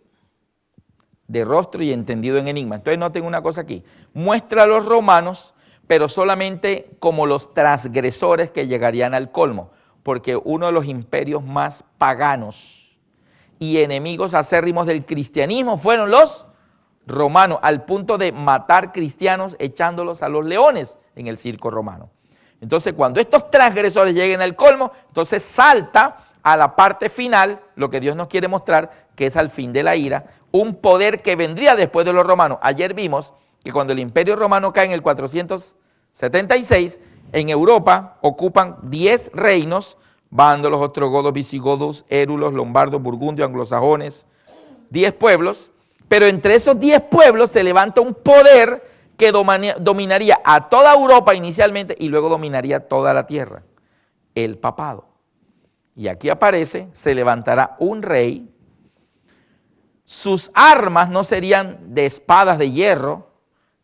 rostro y entendido en enigma. Entonces noten una cosa aquí, muestra a los romanos, pero solamente como los transgresores que llegarían al colmo, porque uno de los imperios más paganos y enemigos acérrimos del cristianismo fueron los romanos, al punto de matar cristianos echándolos a los leones en el circo romano. Entonces, cuando estos transgresores lleguen al colmo, entonces salta a la parte final, lo que Dios nos quiere mostrar, que es al fin de la ira, un poder que vendría después de los romanos. Ayer vimos que cuando el imperio romano cae en el 476, en Europa ocupan 10 reinos, vándalos, ostrogodos, visigodos, érulos, lombardos, burgundios, anglosajones, 10 pueblos. Pero entre esos 10 pueblos se levanta un poder que dominaría a toda Europa inicialmente y luego dominaría toda la tierra, el papado. Y aquí aparece, se levantará un rey, sus armas no serían de espadas de hierro,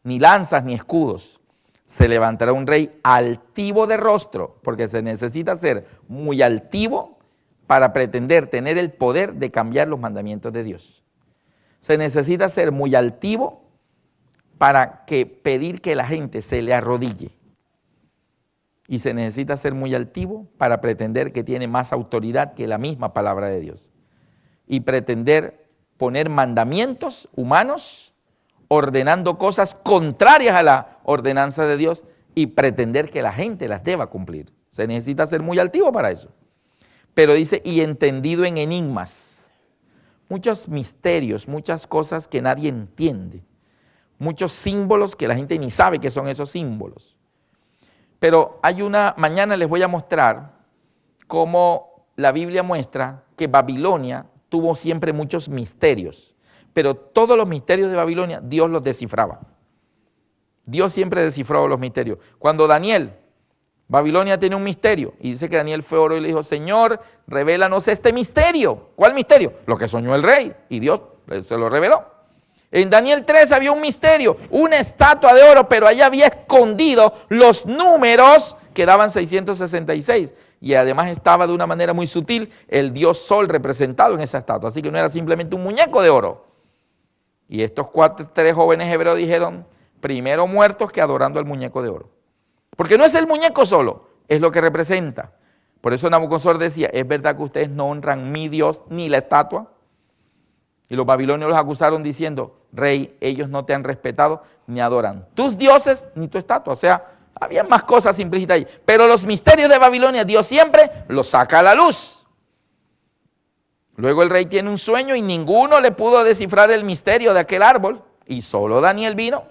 ni lanzas, ni escudos. Se levantará un rey altivo de rostro, porque se necesita ser muy altivo para pretender tener el poder de cambiar los mandamientos de Dios. Se necesita ser muy altivo para pedir que la gente se le arrodille. Y se necesita ser muy altivo para pretender que tiene más autoridad que la misma palabra de Dios. Y pretender poner mandamientos humanos, ordenando cosas contrarias a la ordenanza de Dios y pretender que la gente las deba cumplir. Se necesita ser muy altivo para eso. Pero dice, y entendido en enigmas. Muchos misterios, muchas cosas que nadie entiende, muchos símbolos que la gente ni sabe qué son esos símbolos. Pero mañana les voy a mostrar cómo la Biblia muestra que Babilonia tuvo siempre muchos misterios, pero todos los misterios de Babilonia Dios los descifraba. Dios siempre descifró los misterios. Cuando Babilonia tiene un misterio, y dice que Daniel fue oró y le dijo, Señor, revélanos este misterio. ¿Cuál misterio? Lo que soñó el rey, y Dios se lo reveló. En Daniel 3 había un misterio, una estatua de oro, pero allá había escondido los números que daban 666. Y además estaba de una manera muy sutil el dios Sol representado en esa estatua. Así que no era simplemente un muñeco de oro. Y estos 3 jóvenes hebreos dijeron, primero muertos que adorando al muñeco de oro. Porque no es el muñeco solo, es lo que representa. Por eso Nabucodonosor decía, ¿es verdad que ustedes no honran mi Dios ni la estatua? Y los babilonios los acusaron diciendo, rey, ellos no te han respetado ni adoran tus dioses ni tu estatua. O sea, había más cosas implícitas ahí. Pero los misterios de Babilonia, Dios siempre los saca a la luz. Luego el rey tiene un sueño y ninguno le pudo descifrar el misterio de aquel árbol. Y solo Daniel vino.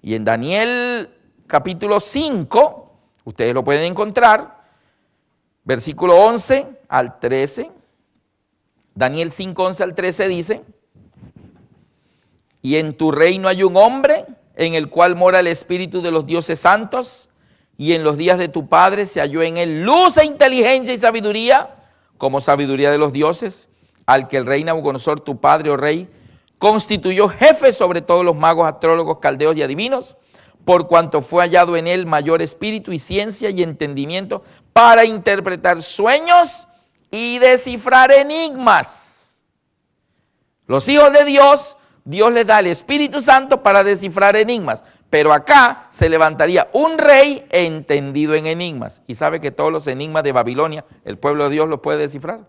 Y en Daniel capítulo 5, ustedes lo pueden encontrar, versículo 11 al 13, Daniel 5, 11 al 13 dice, y en tu reino hay un hombre en el cual mora el espíritu de los dioses santos, y en los días de tu padre se halló en él luz e inteligencia y sabiduría, como sabiduría de los dioses, al que el rey Nabucodonosor, tu padre, oh rey, constituyó jefe sobre todos los magos, astrólogos, caldeos y adivinos, por cuanto fue hallado en él mayor espíritu y ciencia y entendimiento para interpretar sueños y descifrar enigmas. Los hijos de Dios, Dios les da el Espíritu Santo para descifrar enigmas, pero acá se levantaría un rey entendido en enigmas. Y sabe que todos los enigmas de Babilonia, el pueblo de Dios los puede descifrar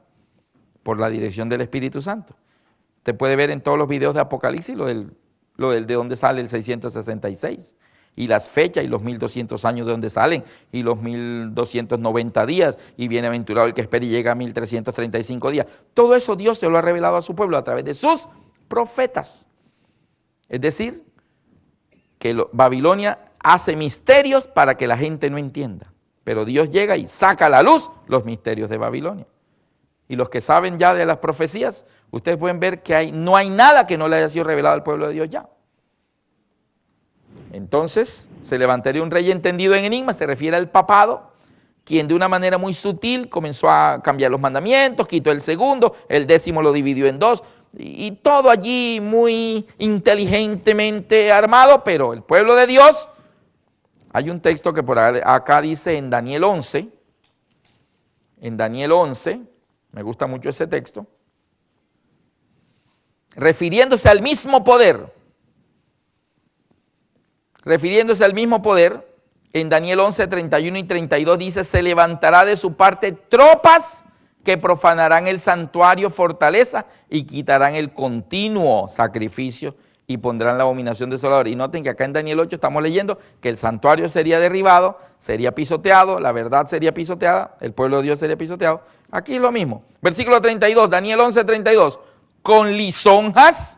por la dirección del Espíritu Santo. Usted puede ver en todos los videos de Apocalipsis de dónde sale el 666, y las fechas, y los 1200 años de donde salen, y los 1290 días, y bienaventurado el que espera y llega a 1335 días. Todo eso Dios se lo ha revelado a su pueblo a través de sus profetas. Es decir, que Babilonia hace misterios para que la gente no entienda, pero Dios llega y saca a la luz los misterios de Babilonia. Y los que saben ya de las profecías, ustedes pueden ver que no hay nada que no le haya sido revelado al pueblo de Dios ya. Entonces, se levantaría un rey entendido en enigmas, se refiere al papado, quien de una manera muy sutil comenzó a cambiar los mandamientos, quitó el segundo, el 10º lo dividió en 2, y todo allí muy inteligentemente armado, pero el pueblo de Dios, hay un texto que por acá dice en Daniel 11, me gusta mucho ese texto, refiriéndose al mismo poder, en Daniel 11, 31 y 32 dice, se levantará de su parte tropas que profanarán el santuario, fortaleza, y quitarán el continuo sacrificio y pondrán la abominación desoladora. Y noten que acá en Daniel 8 estamos leyendo que el santuario sería derribado, sería pisoteado, la verdad sería pisoteada, el pueblo de Dios sería pisoteado. Aquí es lo mismo. Versículo 32, Daniel 11, 32. Con lisonjas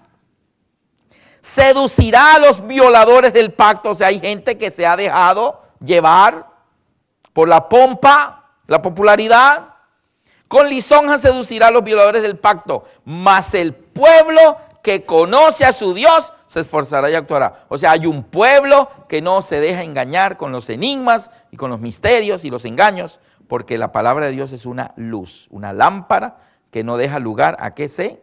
seducirá a los violadores del pacto. O sea, hay gente que se ha dejado llevar por la pompa, la popularidad. Con lisonjas seducirá a los violadores del pacto, mas el pueblo que conoce a su Dios se esforzará y actuará. O sea, hay un pueblo que no se deja engañar con los enigmas y con los misterios y los engaños, porque la palabra de Dios es una luz, una lámpara que no deja lugar a que se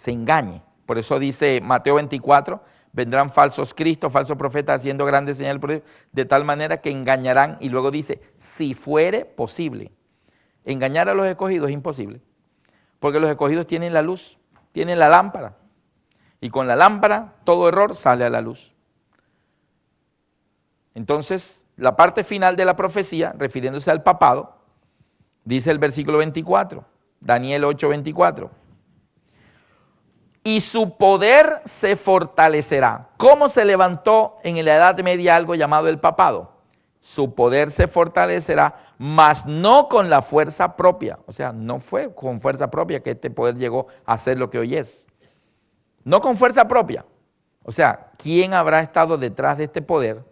engañe. Por eso dice Mateo 24, vendrán falsos cristos, falsos profetas haciendo grandes señales de tal manera que engañarán, y luego dice, si fuere posible. Engañar a los escogidos es imposible, porque los escogidos tienen la luz, tienen la lámpara, y con la lámpara todo error sale a la luz. Entonces, la parte final de la profecía, refiriéndose al papado, dice el versículo 24, Daniel 8, 24. Y su poder se fortalecerá. ¿Cómo se levantó en la Edad Media algo llamado el papado? Su poder se fortalecerá, mas no con la fuerza propia. O sea, no fue con fuerza propia que este poder llegó a ser lo que hoy es. No con fuerza propia. O sea, ¿quién habrá estado detrás de este poder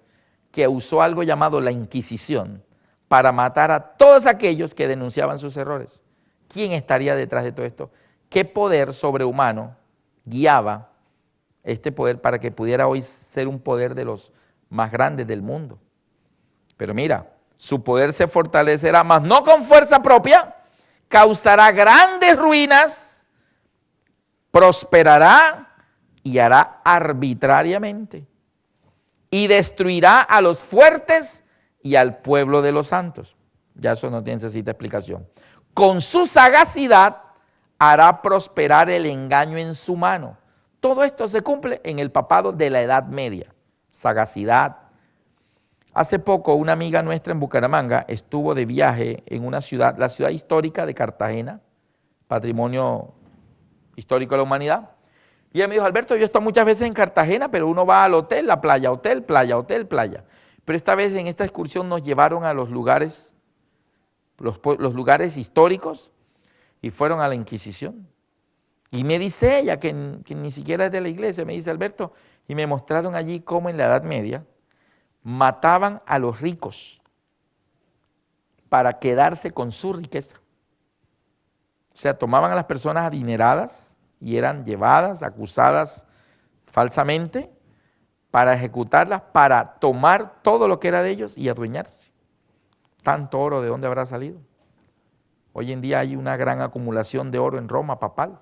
que usó algo llamado la Inquisición para matar a todos aquellos que denunciaban sus errores? ¿Quién estaría detrás de todo esto? ¿Qué poder sobrehumano guiaba este poder para que pudiera hoy ser un poder de los más grandes del mundo? Pero mira, su poder se fortalecerá, mas no con fuerza propia, causará grandes ruinas, prosperará y hará arbitrariamente, y destruirá a los fuertes y al pueblo de los santos. Ya eso no necesita explicación. Con su sagacidad hará prosperar el engaño en su mano. Todo esto se cumple en el papado de la Edad Media. Sagacidad. Hace poco una amiga nuestra en Bucaramanga estuvo de viaje en una ciudad, la ciudad histórica de Cartagena, patrimonio histórico de la humanidad. Y ella me dijo, Alberto, yo he estado muchas veces en Cartagena, pero uno va al hotel, la playa, hotel, playa, hotel, playa. Pero esta vez en esta excursión nos llevaron a los lugares históricos, y fueron a la Inquisición. Y me dice ella, que ni siquiera es de la iglesia, me dice, Alberto, y me mostraron allí cómo en la Edad Media mataban a los ricos para quedarse con su riqueza. O sea, tomaban a las personas adineradas y eran llevadas, acusadas falsamente, para ejecutarlas, para tomar todo lo que era de ellos y adueñarse. Tanto oro, ¿de dónde habrá salido? Hoy en día hay una gran acumulación de oro en Roma papal.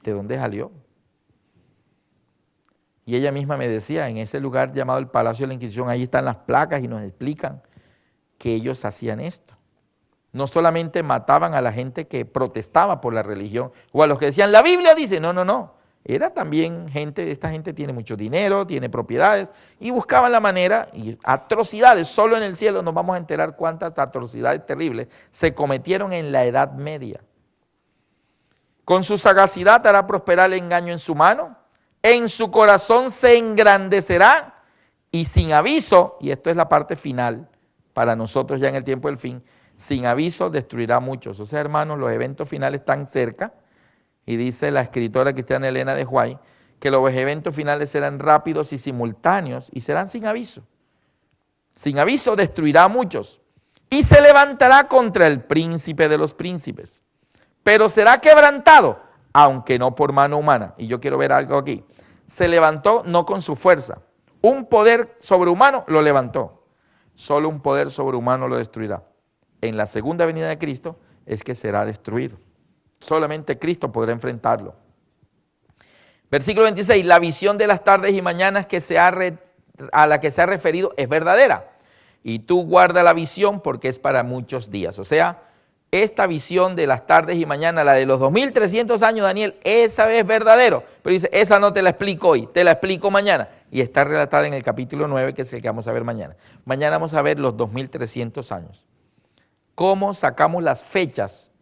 ¿De dónde salió? Y ella misma me decía, en ese lugar llamado el Palacio de la Inquisición, ahí están las placas y nos explican que ellos hacían esto. No solamente mataban a la gente que protestaba por la religión, o a los que decían, la Biblia dice, no, no, no. Era también gente, esta gente tiene mucho dinero, tiene propiedades, y buscaban la manera, y atrocidades, solo en el cielo nos vamos a enterar cuántas atrocidades terribles se cometieron en la Edad Media. Con su sagacidad hará prosperar el engaño en su mano, en su corazón se engrandecerá, y sin aviso, y esto es la parte final, para nosotros ya en el tiempo del fin, sin aviso destruirá a muchos. O sea, hermanos, los eventos finales están cerca, y dice la escritora cristiana Elena de White, que los eventos finales serán rápidos y simultáneos, y serán sin aviso. Sin aviso destruirá a muchos, y se levantará contra el príncipe de los príncipes, pero será quebrantado, aunque no por mano humana. Y yo quiero ver algo aquí. Se levantó no con su fuerza, un poder sobrehumano lo levantó, solo un poder sobrehumano lo destruirá. En la segunda venida de Cristo es que será destruido. Solamente Cristo podrá enfrentarlo. Versículo 26, la visión de las tardes y mañanas a la que se ha referido es verdadera. Y tú guarda la visión porque es para muchos días. O sea, esta visión de las tardes y mañanas, la de los 2300 años, Daniel, esa es verdadero. Pero dice, esa no te la explico hoy, te la explico mañana. Y está relatada en el capítulo 9, que es el que vamos a ver mañana. Mañana vamos a ver los 2300 años. Cómo sacamos las fechas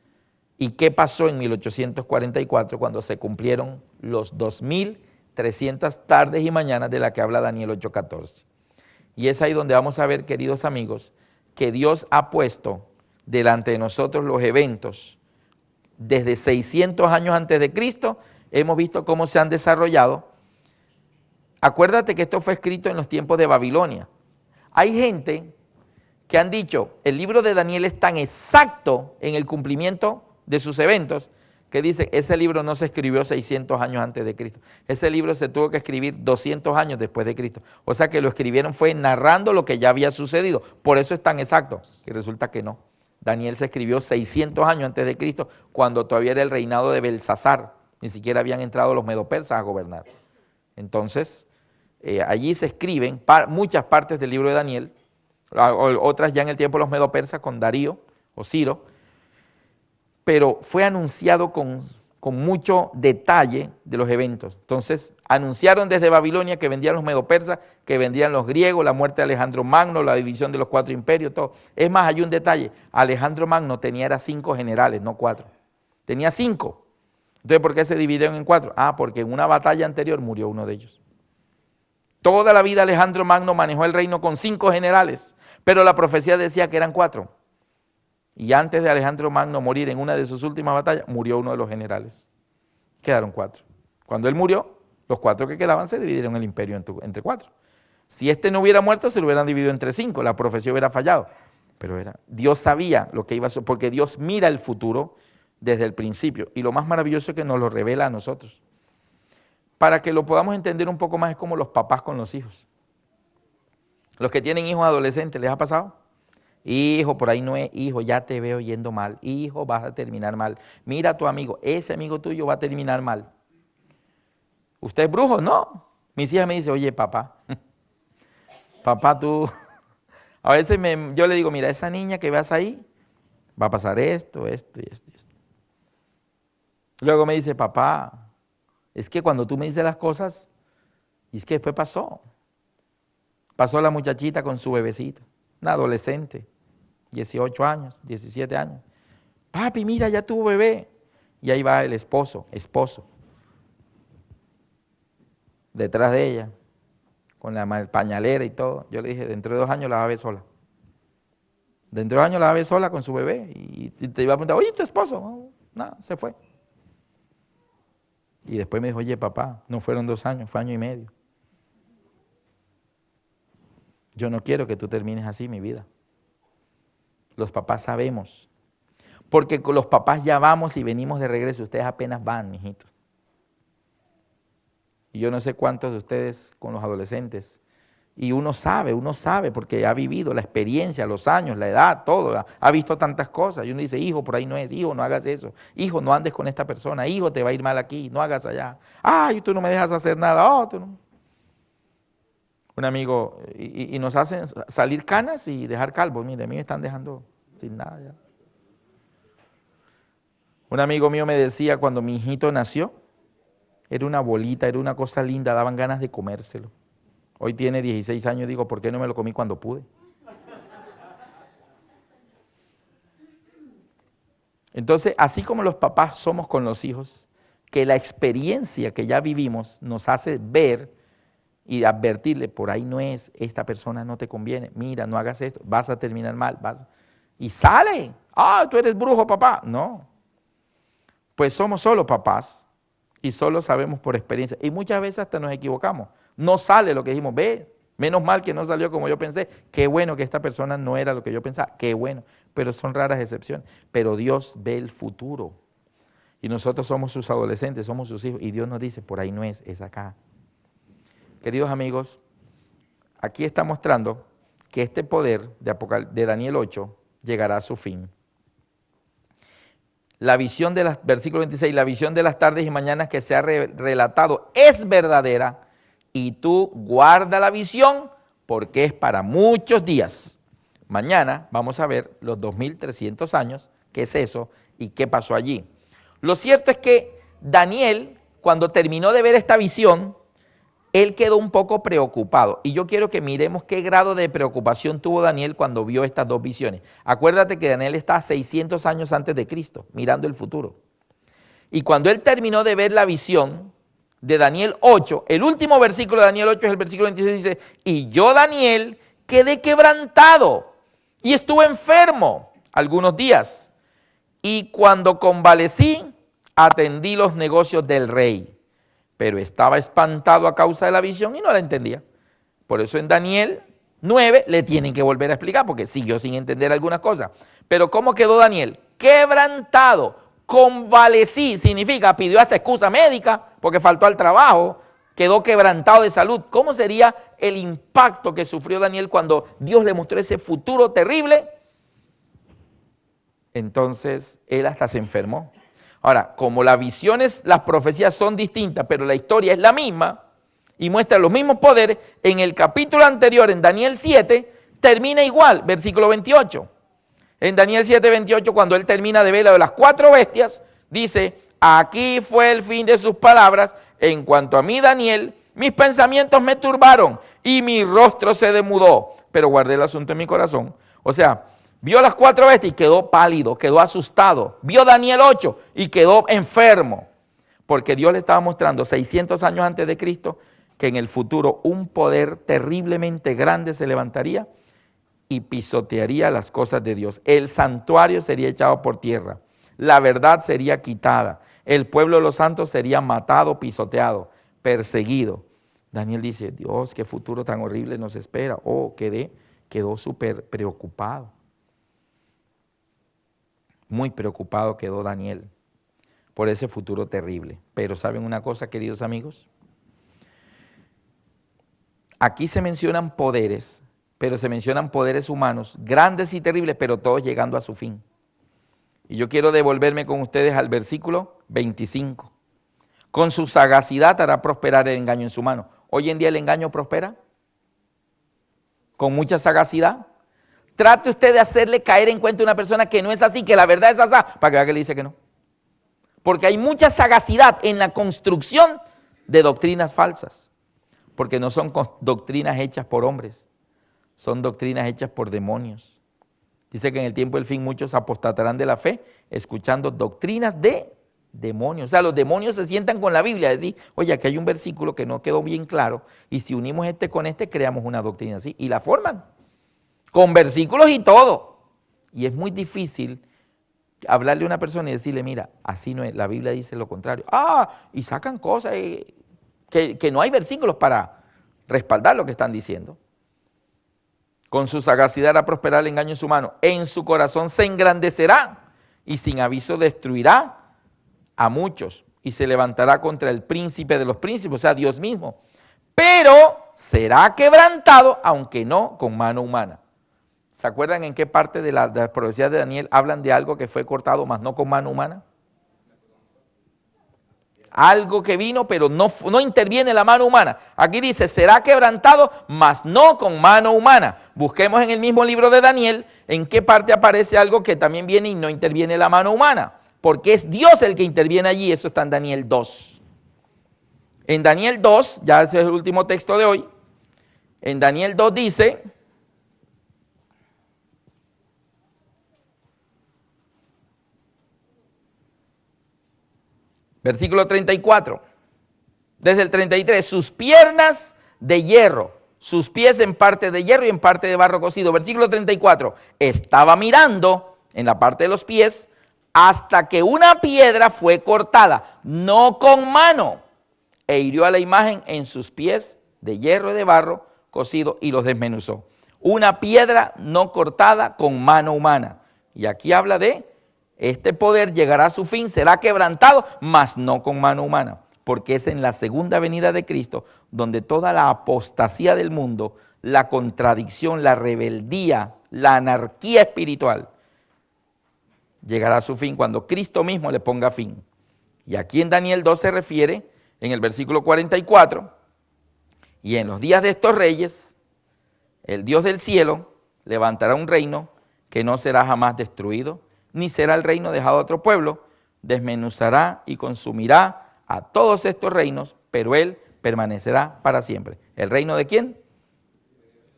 y qué pasó en 1844 cuando se cumplieron los 2300 tardes y mañanas de la que habla Daniel 8:14. Y es ahí donde vamos a ver, queridos amigos, que Dios ha puesto delante de nosotros los eventos. Desde 600 años antes de Cristo, hemos visto cómo se han desarrollado. Acuérdate que esto fue escrito en los tiempos de Babilonia. Hay gente que han dicho, el libro de Daniel es tan exacto en el cumplimiento de sus eventos, que dice, ese libro no se escribió 600 años antes de Cristo. Ese libro se tuvo que escribir 200 años después de Cristo. O sea que lo escribieron fue narrando lo que ya había sucedido. Por eso es tan exacto. Y resulta que no. Daniel se escribió 600 años antes de Cristo, cuando todavía era el reinado de Belsasar. Ni siquiera habían entrado los medopersas a gobernar. Entonces, allí se escriben muchas partes del libro de Daniel, otras ya en el tiempo de los medopersas con Darío o Ciro, pero fue anunciado con mucho detalle de los eventos. Entonces, anunciaron desde Babilonia que vendían los medopersas, que vendían los griegos, la muerte de Alejandro Magno, la división de los 4 imperios, todo. Es más, hay un detalle, Alejandro Magno tenía 5 generales, no 4. Tenía 5. Entonces, ¿por qué se dividieron en 4? Ah, porque en una batalla anterior murió uno de ellos. Toda la vida Alejandro Magno manejó el reino con 5 generales, pero la profecía decía que eran 4. Y antes de Alejandro Magno morir en una de sus últimas batallas, murió uno de los generales. Quedaron 4. Cuando él murió, los 4 que quedaban se dividieron el imperio entre 4. Si este no hubiera muerto, se lo hubieran dividido entre 5, la profecía hubiera fallado. Pero Dios sabía lo que iba a suceder, porque Dios mira el futuro desde el principio. Y lo más maravilloso es que nos lo revela a nosotros. Para que lo podamos entender un poco más, es como los papás con los hijos. Los que tienen hijos adolescentes, ¿les ha pasado? Hijo, por ahí no es, hijo, ya te veo yendo mal, hijo, vas a terminar mal. Mira a tu amigo, ese amigo tuyo va a terminar mal. ¿Usted es brujo? No. Mis hijas me dicen, oye, papá, papá, tú, a veces yo le digo, mira, esa niña que vas ahí, va a pasar esto, esto y esto y esto. Luego me dice, papá, es que cuando tú me dices las cosas, y es que después pasó la muchachita con su bebecito, una adolescente, 18 años, 17 años. Papi, mira, ya tuvo bebé. Y ahí va el esposo, detrás de ella, con la pañalera y todo. Yo le dije, dentro de 2 años la va a ver sola. Dentro de 2 años la va a ver sola con su bebé. Y te iba a preguntar, oye, ¿tu esposo? No, se fue. Y después me dijo, oye, papá, no fueron 2 años, fue 1 año y medio. Yo no quiero que tú termines así mi vida. Los papás sabemos, porque con los papás ya vamos y venimos de regreso, ustedes apenas van, mijitos. Y yo no sé cuántos de ustedes con los adolescentes Y uno sabe, porque ha vivido la experiencia, los años, la edad, todo. Ha visto tantas cosas. Y uno dice, hijo, por ahí no es, hijo, no hagas eso. Hijo, no andes con esta persona. Hijo, te va a ir mal aquí, no hagas allá. Ay, tú no me dejas hacer nada. Oh, tú no. Un amigo, y nos hacen salir canas y dejar calvos. Mire, a mí me están dejando sin nada ya. Un amigo mío me decía cuando mi hijito nació, era una bolita, era una cosa linda, daban ganas de comérselo. Hoy tiene 16 años, digo, ¿por qué no me lo comí cuando pude? Entonces, así como los papás somos con los hijos, que la experiencia que ya vivimos nos hace ver y advertirle, por ahí no es, esta persona no te conviene, mira, no hagas esto, vas a terminar mal, y sale, tú eres brujo, papá. No, pues somos solo papás y solo sabemos por experiencia, y muchas veces hasta nos equivocamos. No sale lo que dijimos, ve, menos mal que no salió como yo pensé, qué bueno que esta persona no era lo que yo pensaba, qué bueno, pero son raras excepciones. Pero Dios ve el futuro y nosotros somos sus adolescentes, somos sus hijos, y Dios nos dice, por ahí no es acá. Queridos amigos, aquí está mostrando que este poder de Daniel 8 llegará a su fin. La visión de las, versículo 26, la visión de las tardes y mañanas que se ha relatado es verdadera, y tú guarda la visión porque es para muchos días. Mañana vamos a ver los 2300 años, qué es eso y qué pasó allí. Lo cierto es que Daniel, cuando terminó de ver esta visión, él quedó un poco preocupado. Y yo quiero que miremos qué grado de preocupación tuvo Daniel cuando vio estas dos visiones. Acuérdate que Daniel está 600 años antes de Cristo, mirando el futuro. Y cuando él terminó de ver la visión de Daniel 8, el último versículo de Daniel 8 es el versículo 26, dice, y yo, Daniel, quedé quebrantado y estuve enfermo algunos días. Y cuando convalecí, atendí los negocios del rey. Pero estaba espantado a causa de la visión y no la entendía. Por eso en Daniel 9 le tienen que volver a explicar, porque siguió sin entender algunas cosas. Pero ¿cómo quedó Daniel? Quebrantado, convalecí, significa pidió hasta excusa médica porque faltó al trabajo, quedó quebrantado de salud. ¿Cómo sería el impacto que sufrió Daniel cuando Dios le mostró ese futuro terrible? Entonces él hasta se enfermó. Ahora, como las visiones, las profecías son distintas, pero la historia es la misma y muestra los mismos poderes, en el capítulo anterior, en Daniel 7, termina igual, versículo 28. En Daniel 7, 28, cuando él termina de ver lo de las 4 bestias, dice, aquí fue el fin de sus palabras, en cuanto a mí, Daniel, mis pensamientos me turbaron y mi rostro se demudó, pero guardé el asunto en mi corazón. O sea, vio las 4 bestias y quedó pálido, quedó asustado. Vio Daniel 8 y quedó enfermo. Porque Dios le estaba mostrando 600 años antes de Cristo que en el futuro un poder terriblemente grande se levantaría y pisotearía las cosas de Dios. El santuario sería echado por tierra. La verdad sería quitada. El pueblo de los santos sería matado, pisoteado, perseguido. Daniel dice, Dios, qué futuro tan horrible nos espera. Quedó súper preocupado. Muy preocupado quedó Daniel por ese futuro terrible. Pero ¿saben una cosa, queridos amigos? Aquí se mencionan poderes, pero se mencionan poderes humanos, grandes y terribles, pero todos llegando a su fin. Y yo quiero devolverme con ustedes al versículo 25. Con su sagacidad hará prosperar el engaño en su mano. Hoy en día el engaño prospera con mucha sagacidad. Trate usted de hacerle caer en cuenta a una persona que no es así, que la verdad es así, para que vea que le dice que no. Porque hay mucha sagacidad en la construcción de doctrinas falsas. Porque no son doctrinas hechas por hombres, son doctrinas hechas por demonios. Dice que en el tiempo del fin muchos apostatarán de la fe, escuchando doctrinas de demonios. O sea, los demonios se sientan con la Biblia a decir, oye, aquí hay un versículo que no quedó bien claro, y si unimos este con este, creamos una doctrina así, y la forman. Con versículos y todo. Y es muy difícil hablarle a una persona y decirle, mira, así no es, la Biblia dice lo contrario. Y sacan cosas que no hay versículos para respaldar lo que están diciendo. Con su sagacidad hará prosperar el engaño en su mano. En su corazón se engrandecerá y sin aviso destruirá a muchos y se levantará contra el príncipe de los príncipes, o sea, Dios mismo. Pero será quebrantado, aunque no con mano humana. ¿Se acuerdan en qué parte de las profecías de Daniel hablan de algo que fue cortado, mas no con mano humana? Algo que vino, pero no interviene la mano humana. Aquí dice, será quebrantado, mas no con mano humana. Busquemos en el mismo libro de Daniel, en qué parte aparece algo que también viene y no interviene la mano humana. Porque es Dios el que interviene allí, eso está en Daniel 2. En Daniel 2, ya ese es el último texto de hoy, en Daniel 2 dice, versículo 34, desde el 33, sus piernas de hierro, sus pies en parte de hierro y en parte de barro cocido. Versículo 34, estaba mirando en la parte de los pies hasta que una piedra fue cortada, no con mano, e hirió a la imagen en sus pies de hierro y de barro cocido y los desmenuzó. Una piedra no cortada con mano humana. Y aquí habla de este poder llegará a su fin, será quebrantado, mas no con mano humana, porque es en la segunda venida de Cristo donde toda la apostasía del mundo, la contradicción, la rebeldía, la anarquía espiritual llegará a su fin cuando Cristo mismo le ponga fin. Y aquí en Daniel 2 se refiere en el versículo 44, y en los días de estos reyes, el Dios del cielo levantará un reino que no será jamás destruido, ni será el reino dejado a otro pueblo, desmenuzará y consumirá a todos estos reinos, pero él permanecerá para siempre. ¿El reino de quién?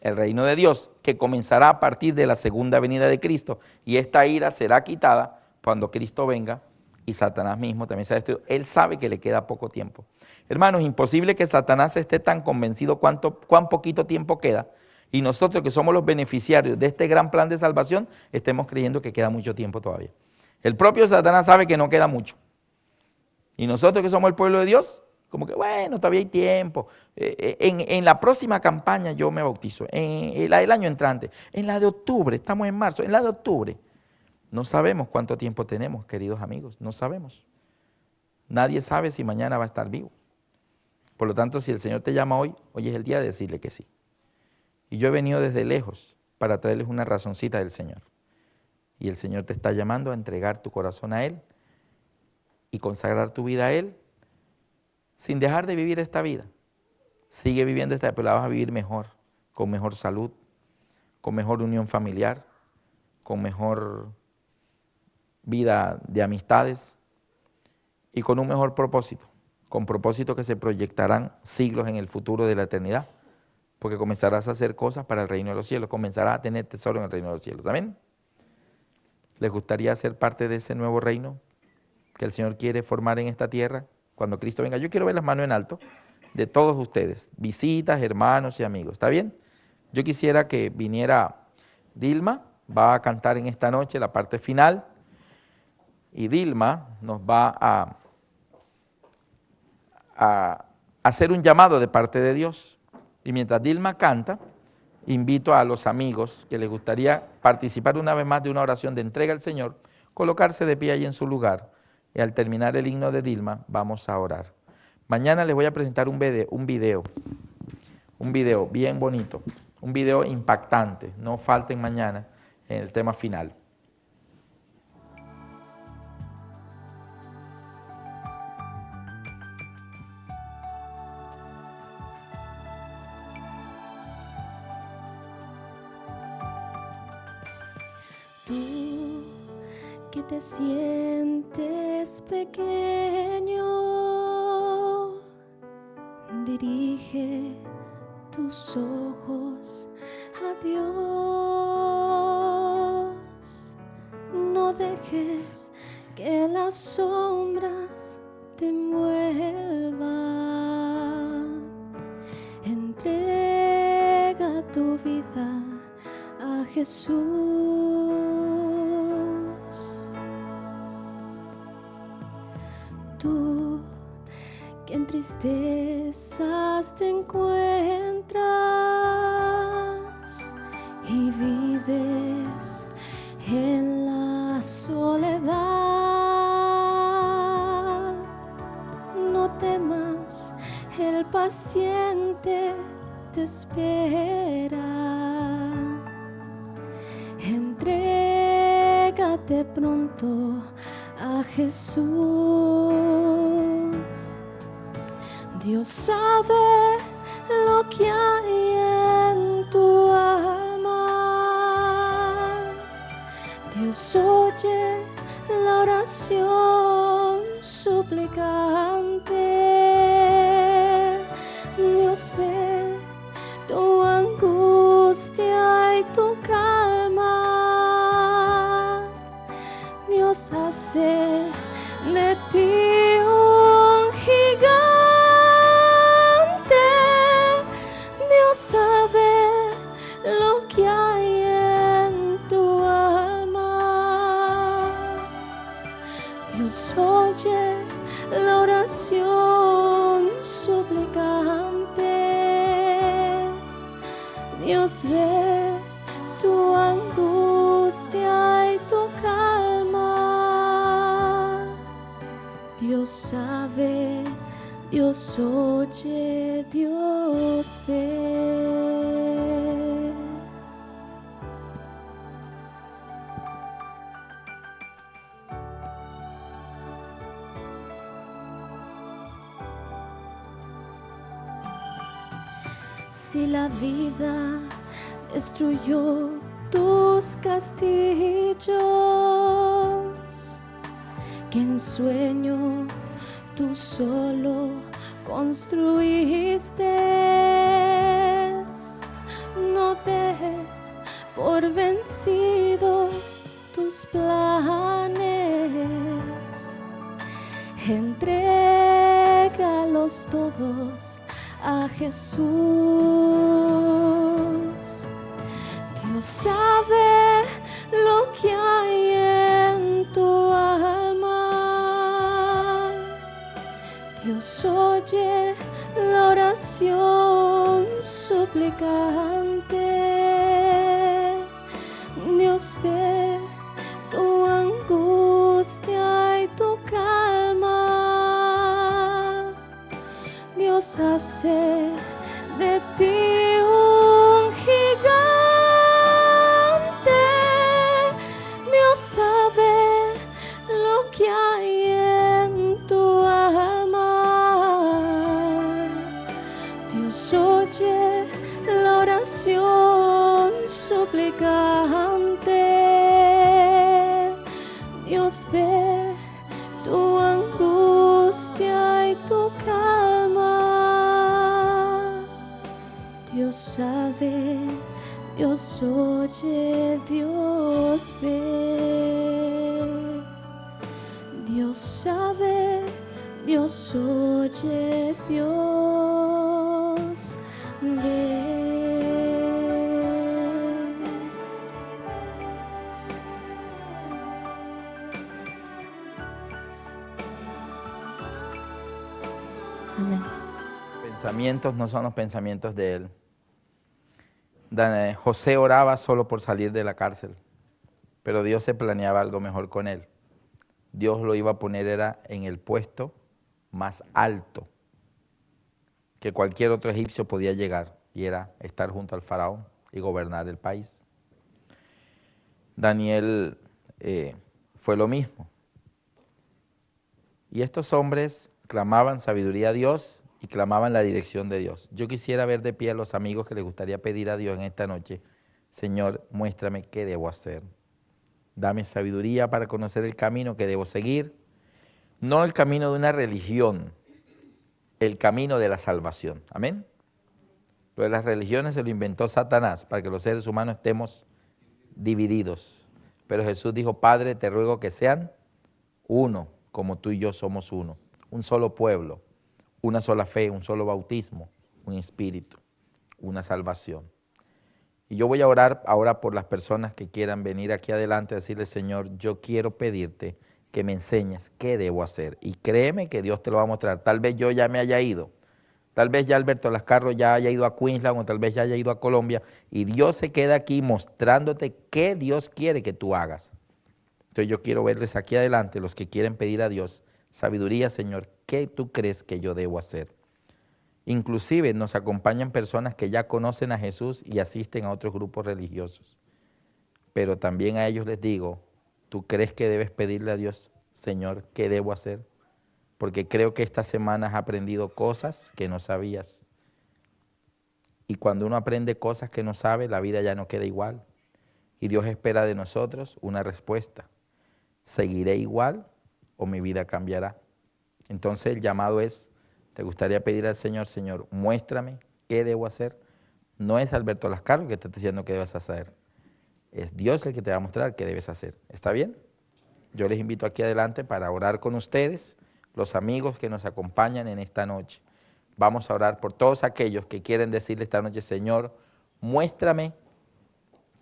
El reino de Dios, que comenzará a partir de la segunda venida de Cristo, y esta ira será quitada cuando Cristo venga, y Satanás mismo también será destruido. Él sabe que le queda poco tiempo. Hermanos, imposible que Satanás esté tan convencido cuán poquito tiempo queda, y nosotros que somos los beneficiarios de este gran plan de salvación, estemos creyendo que queda mucho tiempo todavía. El propio Satanás sabe que no queda mucho. Y nosotros que somos el pueblo de Dios, como que bueno, todavía hay tiempo. En la próxima campaña yo me bautizo, en la del año entrante, en la de octubre, estamos en marzo, en la de octubre. No sabemos cuánto tiempo tenemos, queridos amigos, no sabemos. Nadie sabe si mañana va a estar vivo. Por lo tanto, si el Señor te llama hoy, hoy es el día de decirle que sí. Y yo he venido desde lejos para traerles una razoncita del Señor. Y el Señor te está llamando a entregar tu corazón a Él y consagrar tu vida a Él sin dejar de vivir esta vida. Sigue viviendo esta vida, pero la vas a vivir mejor, con mejor salud, con mejor unión familiar, con mejor vida de amistades y con un mejor propósito, con propósitos que se proyectarán siglos en el futuro de la eternidad. Porque comenzarás a hacer cosas para el reino de los cielos, comenzarás a tener tesoro en el reino de los cielos. ¿Amén? ¿Les gustaría ser parte de ese nuevo reino que el Señor quiere formar en esta tierra cuando Cristo venga? Yo quiero ver las manos en alto de todos ustedes, visitas, hermanos y amigos. ¿Está bien? Yo quisiera que viniera Dilma, va a cantar en esta noche la parte final, y Dilma nos va a hacer un llamado de parte de Dios. Y mientras Dilma canta, invito a los amigos que les gustaría participar una vez más de una oración de entrega al Señor, colocarse de pie ahí en su lugar, y al terminar el himno de Dilma vamos a orar. Mañana les voy a presentar un video bien bonito, un video impactante. No falten mañana en el tema final. Tú que te sientes pequeño, dirige tus ojos a Dios. No dejes que las sombras te envuelvan. Entrega tu vida a Jesús. Tú que en tristezas te encuentras y vives en la soledad, no temas, el paciente te espera. Entrégate pronto a Jesús. Dios sabe lo que hay en tu alma. Dios oye la oración suplicante. Dios ve tu angustia y tu calma. Dios hace de ti un gigante. Dios sabe lo que hay en tu alma. Dios oye la oración suplicante. Dios ve tu angustia y tu calma. Dios sabe, Dios oye, Dios ve. Si la vida destruyó tus castillos, que en sueño tú solo construiste, no dejes por vencidos tus planes. Entrégalos todos a Jesús. Dios sabe lo que hay en tu alma. Dios oye la oración suplicante. Dios ve tu angustia y tu calma. Dios hace de ti un gigante. Dios sabe lo que hay en tu alma. Dios oye la oración suplicante. Dios ve tu angustia y tu calma. Dios sabe, Dios oye, Dios ve. Dios sabe, Dios oye, Dios ve. Amén. Pensamientos no son los pensamientos de él. José oraba solo por salir de la cárcel, pero Dios se planeaba algo mejor con él. Dios lo iba a poner era en el puesto más alto que cualquier otro egipcio podía llegar, y era estar junto al faraón y gobernar el país. Daniel fue lo mismo. Y estos hombres clamaban sabiduría a Dios y clamaban la dirección de Dios. Yo quisiera ver de pie a los amigos que les gustaría pedir a Dios en esta noche: Señor, muéstrame qué debo hacer. Dame sabiduría para conocer el camino que debo seguir. No el camino de una religión, el camino de la salvación. Amén. Lo de las religiones se lo inventó Satanás para que los seres humanos estemos divididos. Pero Jesús dijo: Padre, te ruego que sean uno, como tú y yo somos uno. Un solo pueblo, una sola fe, un solo bautismo, un espíritu, una salvación. Y yo voy a orar ahora por las personas que quieran venir aquí adelante a decirle: Señor, yo quiero pedirte que me enseñes qué debo hacer. Y créeme que Dios te lo va a mostrar. Tal vez yo ya me haya ido. Tal vez ya Alberto Lascarro ya haya ido a Queensland, o tal vez ya haya ido a Colombia, y Dios se queda aquí mostrándote qué Dios quiere que tú hagas. Entonces yo quiero verles aquí adelante, los que quieren pedir a Dios sabiduría: Señor, ¿qué tú crees que yo debo hacer? Inclusive nos acompañan personas que ya conocen a Jesús y asisten a otros grupos religiosos. Pero también a ellos les digo, ¿tú crees que debes pedirle a Dios, Señor, qué debo hacer? Porque creo que esta semana has aprendido cosas que no sabías. Y cuando uno aprende cosas que no sabe, la vida ya no queda igual. Y Dios espera de nosotros una respuesta. ¿Seguiré igual o mi vida cambiará? Entonces el llamado es, ¿te gustaría pedir al Señor, Señor, muéstrame qué debo hacer? No es Alberto Lascaro que te está diciendo qué debes hacer. Es Dios el que te va a mostrar qué debes hacer. ¿Está bien? Yo les invito aquí adelante para orar con ustedes, los amigos que nos acompañan en esta noche. Vamos a orar por todos aquellos que quieren decirle esta noche, Señor, muéstrame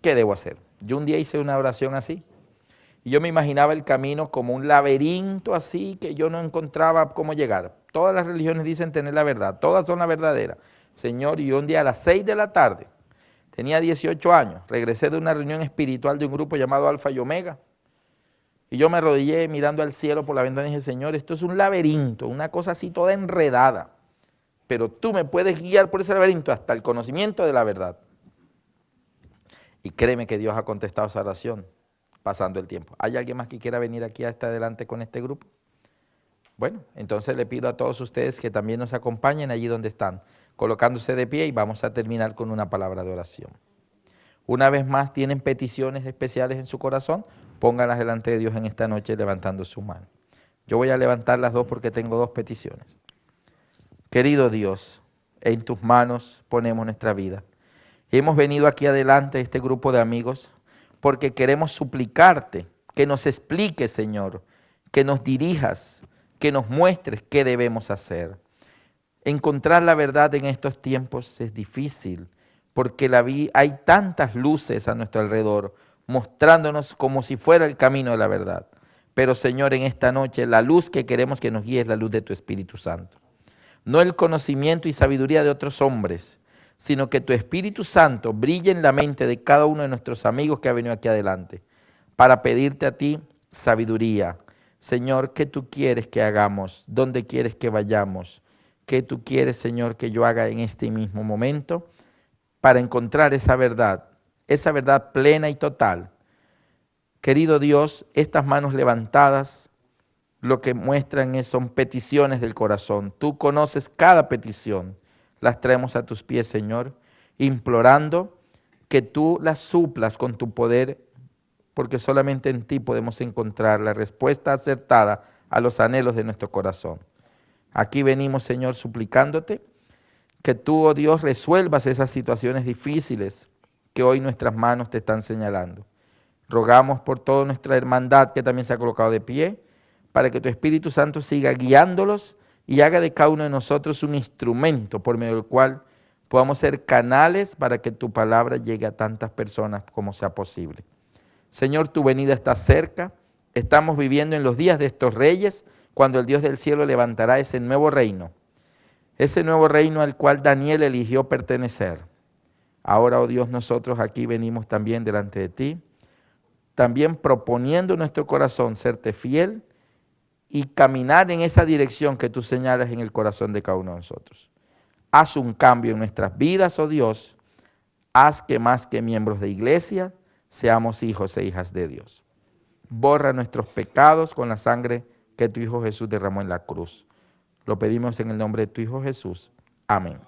qué debo hacer. Yo un día hice una oración así y yo me imaginaba el camino como un laberinto así que yo no encontraba cómo llegar. Todas las religiones dicen tener la verdad, todas son la verdadera. Señor, y yo un día a las 6 de la tarde, tenía 18 años, regresé de una reunión espiritual de un grupo llamado Alfa y Omega. Y yo me arrodillé mirando al cielo por la ventana y dije, Señor, esto es un laberinto, una cosa así toda enredada. Pero tú me puedes guiar por ese laberinto hasta el conocimiento de la verdad. Y créeme que Dios ha contestado esa oración pasando el tiempo. ¿Hay alguien más que quiera venir aquí hasta adelante con este grupo? Bueno, entonces le pido a todos ustedes que también nos acompañen allí donde están, colocándose de pie y vamos a terminar con una palabra de oración. Una vez más, ¿tienen peticiones especiales en su corazón? Pónganlas delante de Dios en esta noche levantando su mano. Yo voy a levantar las dos porque tengo dos peticiones. Querido Dios, en tus manos ponemos nuestra vida. Hemos venido aquí adelante, este grupo de amigos, porque queremos suplicarte que nos expliques, Señor, que nos dirijas, que nos muestres qué debemos hacer. Encontrar la verdad en estos tiempos es difícil, porque hay tantas luces a nuestro alrededor, mostrándonos como si fuera el camino de la verdad. Pero, Señor, en esta noche la luz que queremos que nos guíe es la luz de tu Espíritu Santo. No el conocimiento y sabiduría de otros hombres, sino que tu Espíritu Santo brille en la mente de cada uno de nuestros amigos que ha venido aquí adelante, para pedirte a ti sabiduría. Señor, ¿qué tú quieres que hagamos? ¿Dónde quieres que vayamos? ¿Qué tú quieres, Señor, que yo haga en este mismo momento para encontrar esa verdad plena y total? Querido Dios, estas manos levantadas lo que muestran son peticiones del corazón. Tú conoces cada petición. Las traemos a tus pies, Señor, implorando que tú las suplas con tu poder, porque solamente en ti podemos encontrar la respuesta acertada a los anhelos de nuestro corazón. Aquí venimos, Señor, suplicándote que tú, oh Dios, resuelvas esas situaciones difíciles que hoy nuestras manos te están señalando. Rogamos por toda nuestra hermandad que también se ha colocado de pie, para que tu Espíritu Santo siga guiándolos y haga de cada uno de nosotros un instrumento por medio del cual podamos ser canales para que tu palabra llegue a tantas personas como sea posible. Señor, tu venida está cerca, estamos viviendo en los días de estos reyes, cuando el Dios del cielo levantará ese nuevo reino al cual Daniel eligió pertenecer. Ahora, oh Dios, nosotros aquí venimos también delante de ti, también proponiendo en nuestro corazón serte fiel y caminar en esa dirección que tú señalas en el corazón de cada uno de nosotros. Haz un cambio en nuestras vidas, oh Dios. Haz que más que miembros de iglesia, seamos hijos e hijas de Dios. Borra nuestros pecados con la sangre que tu Hijo Jesús derramó en la cruz. Lo pedimos en el nombre de tu Hijo Jesús. Amén.